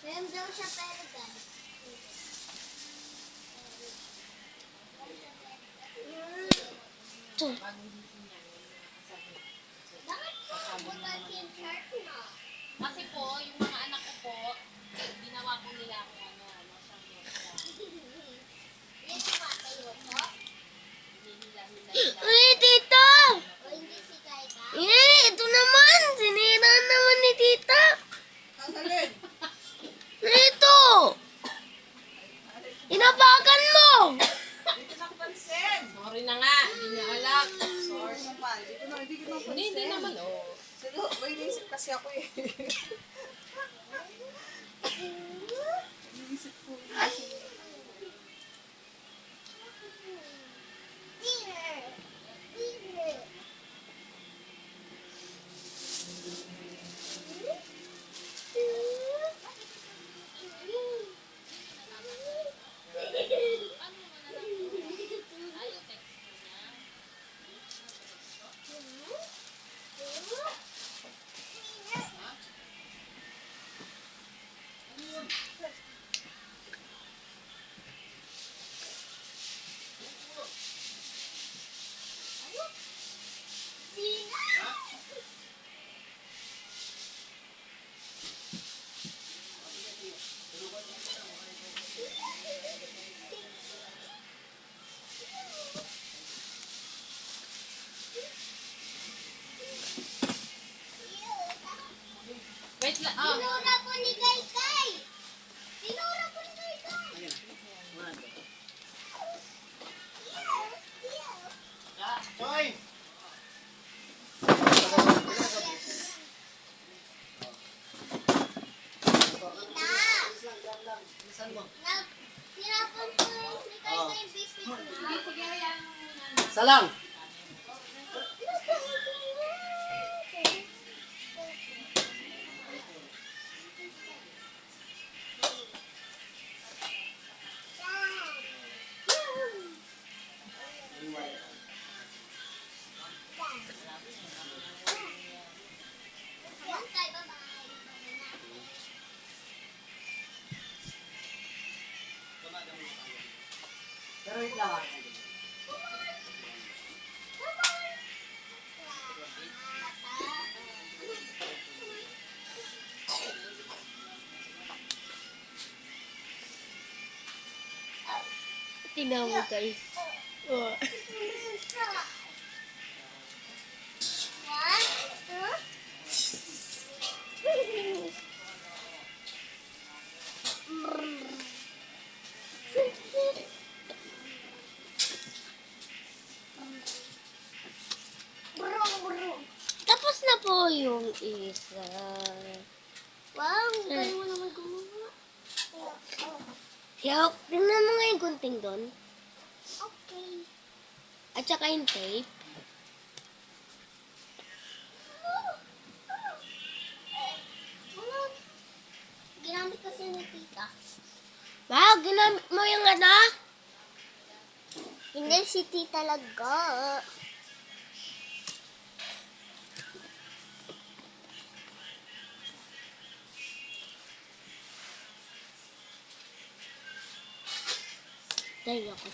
Meron daw siya pero guys. Ito. Bakit po bukas yung shirt mo? Kasi po, yung mga anak ko po, ginawa ko nila kung ano, siyang mesa. Yan tumatayo po? Hinihila-hila. Ay, tita! O hindi si Kaika? Ito naman! Sinira naman ni tita! Ang alin? Ito! Inabakan mo! Hindi ko napansin. Sorry na nga, hindi niya alak. Sorry naman. Hindi ko napansin. Hindi naman, oh. Siguro, may naisip kasi ako eh. Naisip ko. Wait lang, Tinura po ni Kaykay! Tinura po ni Kaykay! Choy! Tinapon po ni Kaykay yung biscuit niya. Salang! Kaykay, bye-bye. Pero wait lang ah. Tingnan mo guys. Oh. Tapos na po yung isa. Wow, ang galing mo naman gumawa. Yuck, tingnan mo nga yung gunting doon. Okay. At saka yung tape. Ginamit kasi ni tita. Wow, ginamit mo yung ano? Hindi si tita talaga. Dahil ako.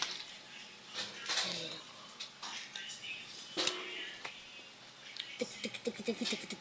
Tik, tik, tik, tik, tik, tik.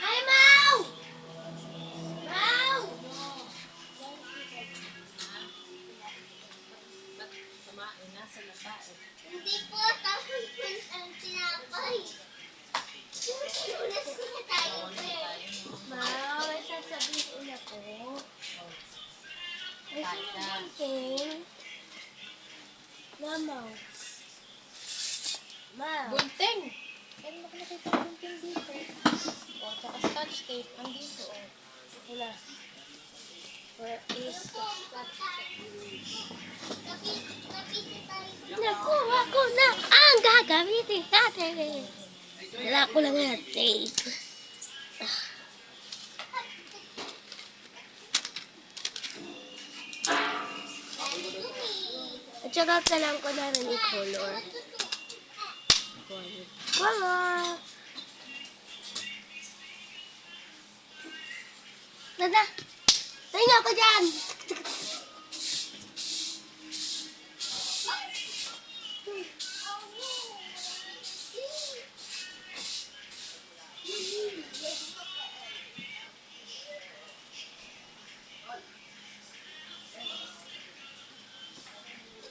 Ay, Mau! Mau! Samain na sa laba. Hindi po, tapos ang tinapay. Sinusunas ko na tayo eh. Wow, may sasabihin ako. May sasabihin. Mama. Ma. Gunting. Eh, nakita ko gunting dito. O, tsaka scotch tape. Andito, o. Wala. Where is the Nakuha ko na ang gagamitin natin. Wala ko lang nga tape. At saka kailangan ko na rin i-color. Color! Dada! Tingnan ako dyan!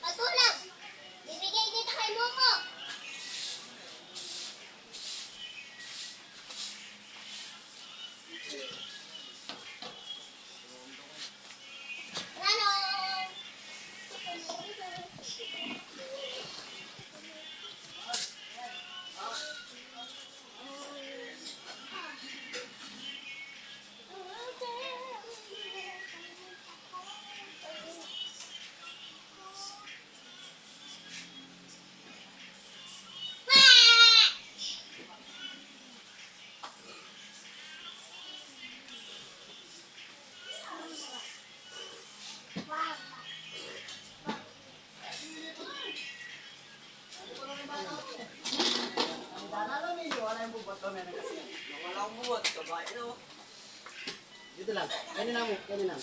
Patulang! Bibigay kita kay Momo! Ano? Wala yung bubot kami ng kasi. Wala akong buwat, kabayan ako. Dito lang. Kanina mo. Kanina.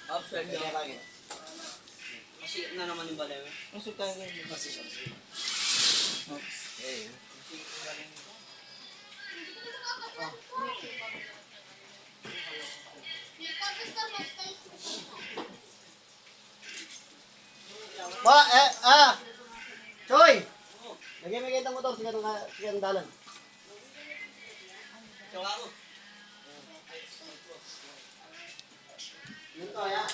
Upside down lagi. Kasi na naman yung balay mo. Masuk tayo ngayon. Masuk. Eh, Choy! Lagyan mo kayo ng motor. Sige ang dalan. Tsawa ako. Yun to, ya.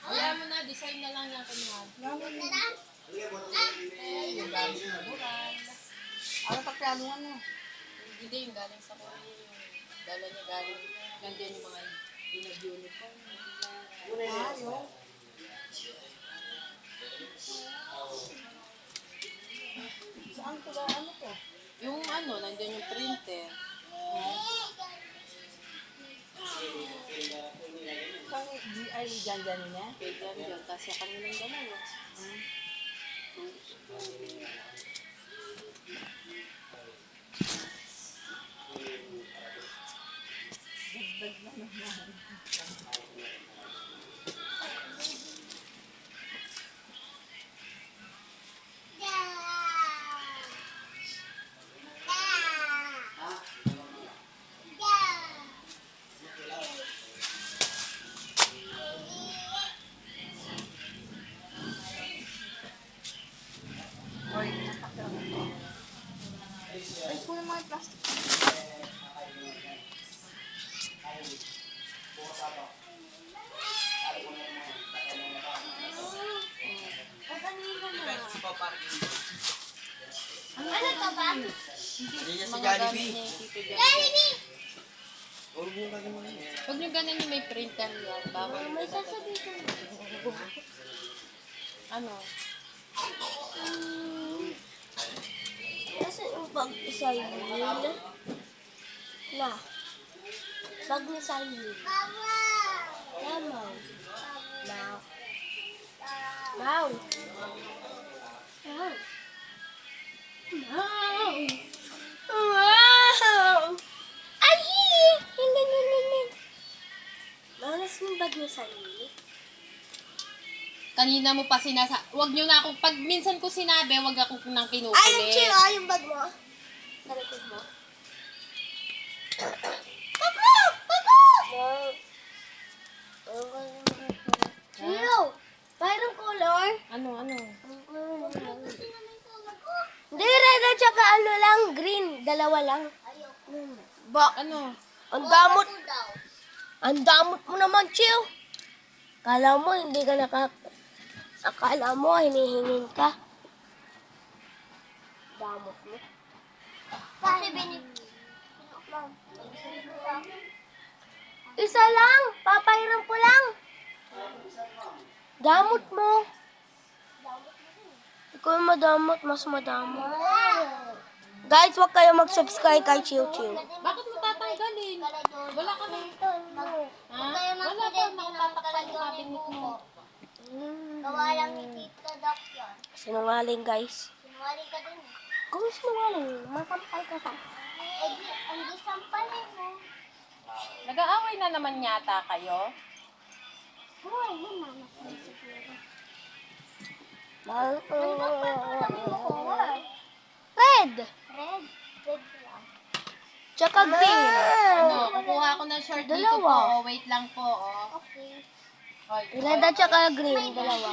Kaya mo na, design na lang natin yan. Ano pagkaluan mo? Hindi yung galing sa Korea. Yung dala niya galing. Nandiyan yung mga pinag-uniform. Saan ko ba ano to? Yung ano, nandiyan yung printer. Saan ay dyan niya? Kaya dyan, tapos yung kanilang dalawa. Ay, kunin mo yung plastic. Kasi pa parking. Ano to ba? Hindi niya si Mga Jollibee. gamit niya yung Tito Jollibee. Jollibee! Huwag mo lagi mo yun. Huwag nyo ganun yung may printer yan. Bawal May sasabihin ko. ano? Nasaan yung bag ni Silene? Na. Bag ni Silene. Mama. Now. Now. Now. Now. Wow! Ay! Hindi. Manas yung bag ni Silene. Kanina mo pa wag nyo na akong, pag minsan ko sinabi, wag ako nang Ay, yung kinukulit. chill, yung bag mo. Nalikod mo. Wow. Chill! Mayroong color. Ano? Hindi, red at saka ano lang, green. Dalawa lang. Ano? Ang damot. Ito daw. Ang damot mo naman, Chill. Akala mo, hindi ka Akala mo, hinihingin ka. Damot mo. Kasi Isa lang. Papairam ko lang. Damot mo. Ikaw yung madamot, mas madamot. Guys, huwag kayo mag-subscribe kay Chill Chill. Bakit mo tatanggalin? Wala kami. Ha? Wala pa nakatatakpan yung cabinet mo. Gawa lang ni Tito Doc yun. Sinungaling, guys. Sinungaling ka din. Kung sinungaling, makampal ka sa. Eh, ang gisampalin mo. Nag-aaway na naman yata kayo. Buhay mo, mama. Red. Red. Red lang. Tsaka green. Ano, kukuha ko ng short dito po. Dalawa. Oh, wait lang po. Oh. Okay. Oy, Red at tsaka green, dalawa.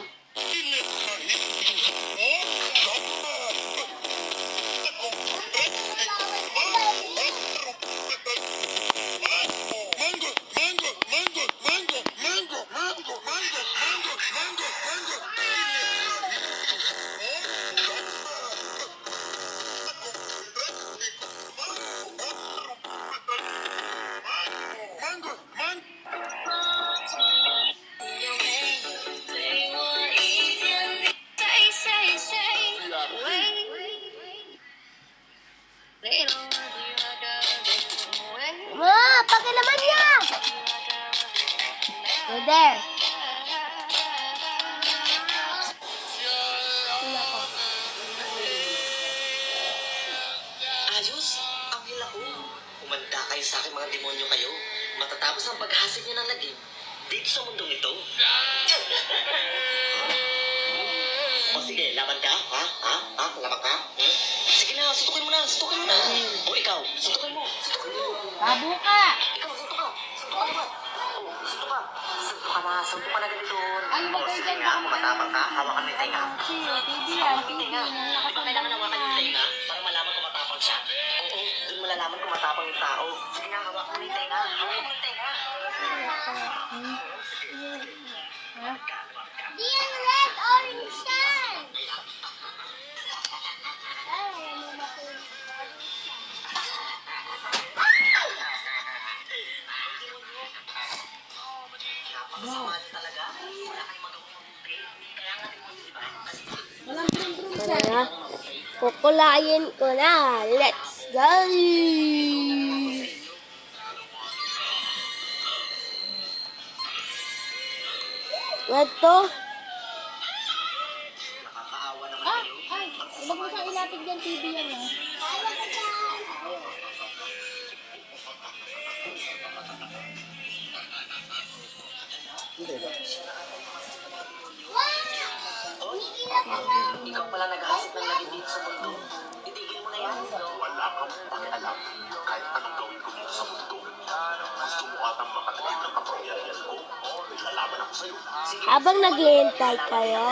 Ma, pakilaman niya! Go there. Ayos, ang hila ko. Umanda kayo sa akin mga demonyo kayo. Matatapos ang paghasik niyo ng lagim dito sa mundong ito. O sige, laban ka? Ha? Ha? Ha? Laban ka? Hmm? Sige na, sutukin mo na, sutukin mo na. O ikaw, sutukin mo, sutukin mo. Tabo ka! Ikaw, suntok ka. Suntok ka naman. Suntok ka. Suntok ka na, suntok ka na ganito. Ay, O huwag kayo sige dyan, nga, baka matapang ka, hawakan mo yung tenga. Chill, TV yan, TV. Tenga. Di ba kailangan hawakan yung tenga para malaman kung matapang siya? Oo, doon malalaman kung matapang yung tao. Sige nga, hawakan mo yung tenga. Hawakan mo yung tenga. Di yan red, orange yan. Ay, ano ba ito? Napakasama niyo talaga. Wala kayong magawang mabuti. Kaya nga demonyo, di ba? Kasi Walang brum-brum Tara na. Kukulayin ko na. Let's go! Ito. nakakaawa naman Ah, kayo. ay, huwag mo siyang ilapit dyan, TV yan ah. Ikaw pala naghahasik ng lagi dito sa mundo. Itigil mo na yan. Wala kang pakialam kahit anong gawin ko dito sa mundo. Gusto mo atang makatagin ng kapangyarihan ko? Naglalaban ako sa'yo. Habang naghihintay kayo,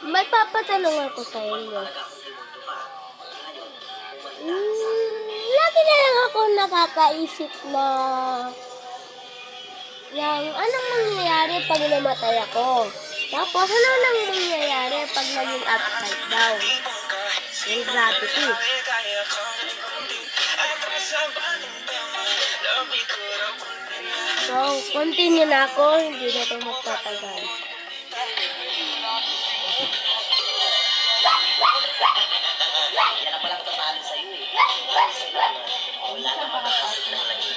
may papatanong ako sa inyo. Lagi na lang ako nakakaisip na anong mangyayari pag namatay ako. Tapos ano nang mangyayari pag naging upside down. Yung gravity. So, continue na ako. Hindi na ito magtatagal. Yan ang pala katatalo sa'yo eh. Wala kang maghahasik ng lagi.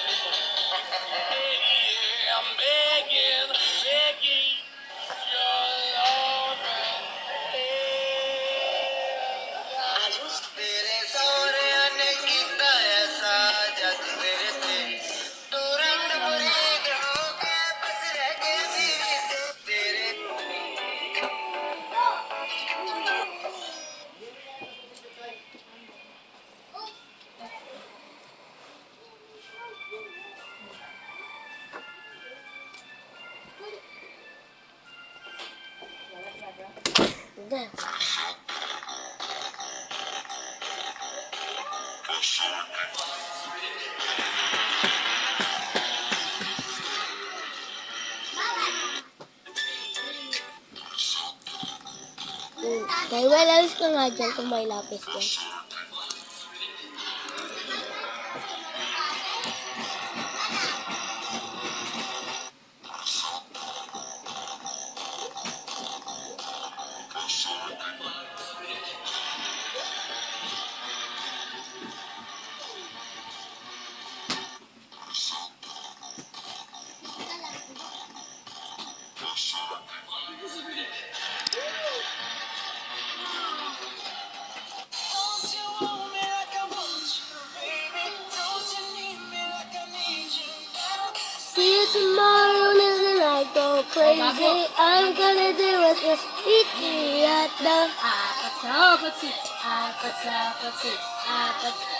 Ayos. Kaya well, alis ka nga dyan kung may lapis dyan. See you tomorrow, and I go crazy. I'm gonna do is just eat me at the Apat sa patsi, apat sa patsi, apat sa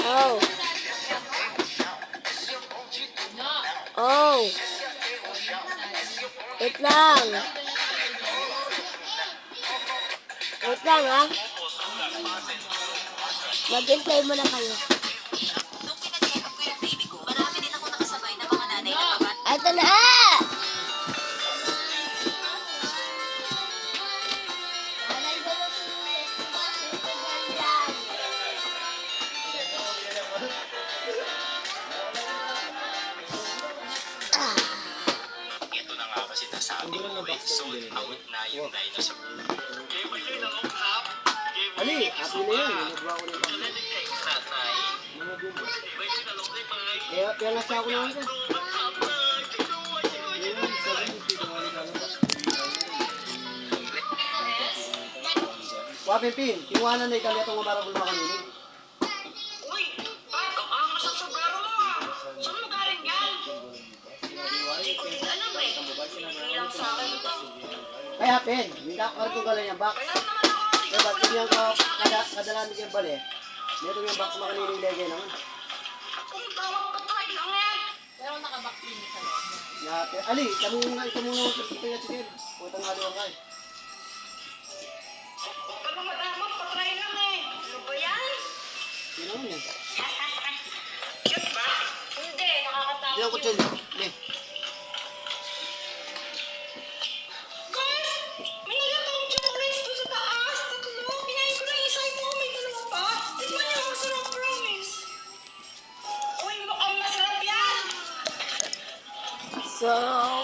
Oh. Oh. Wait lang. Wait lang, ha? Mag-intay mo na kayo. Ito na! Ito na nga ba sinasabi ko eh. Sold out na yung dinosaur. Ali, happy na yan. Nagawa ko na yung Tatay. Kaya nasa ako naman ka. Wapipin, kinuhanan na ikalya itong umarabol na kanini. Uy! Ang ano sa sobrero mo ah! Saan mo galing yan? Hindi ko din alam eh. Hindi lang sa akin ito. Kaya Pin, hindi ka ko galing yung box. Kaya naman ako. Kaya ba't tingnan ko kadalamig yung bali? Dito yung box makanini legay naman. Kung tawag pa tayo lang yan. pero nakabak din sa loob. Yate. Ali, ito muna tingnan si Ken. Putang nga doon kayo. Huwag ka naman dapat patry lang eh. Ano ba yan? Sino naman yan? Cute ba? Hindi ako kutsilyo. Hindi. Guys, may nagatawang chocolates doon sa taas. Tatlo. Kinain ko na yung isa mo. May dalawa pa. Tignan niyo, masarap, promise. Uy, mukhang masarap yan. So,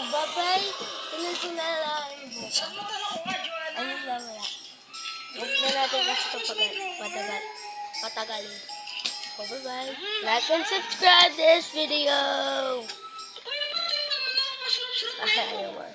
bye-bye. Tingnan ko na lang yung buka. Saan mo tanong ko nga, Jonathan? Ayun lang, wala. Huwag na natin kasi ito patagalin. So, bye-bye. Like and subscribe this video. Uy, ba't tingnan mo na? Masarap-sarap na yun. Ayaw.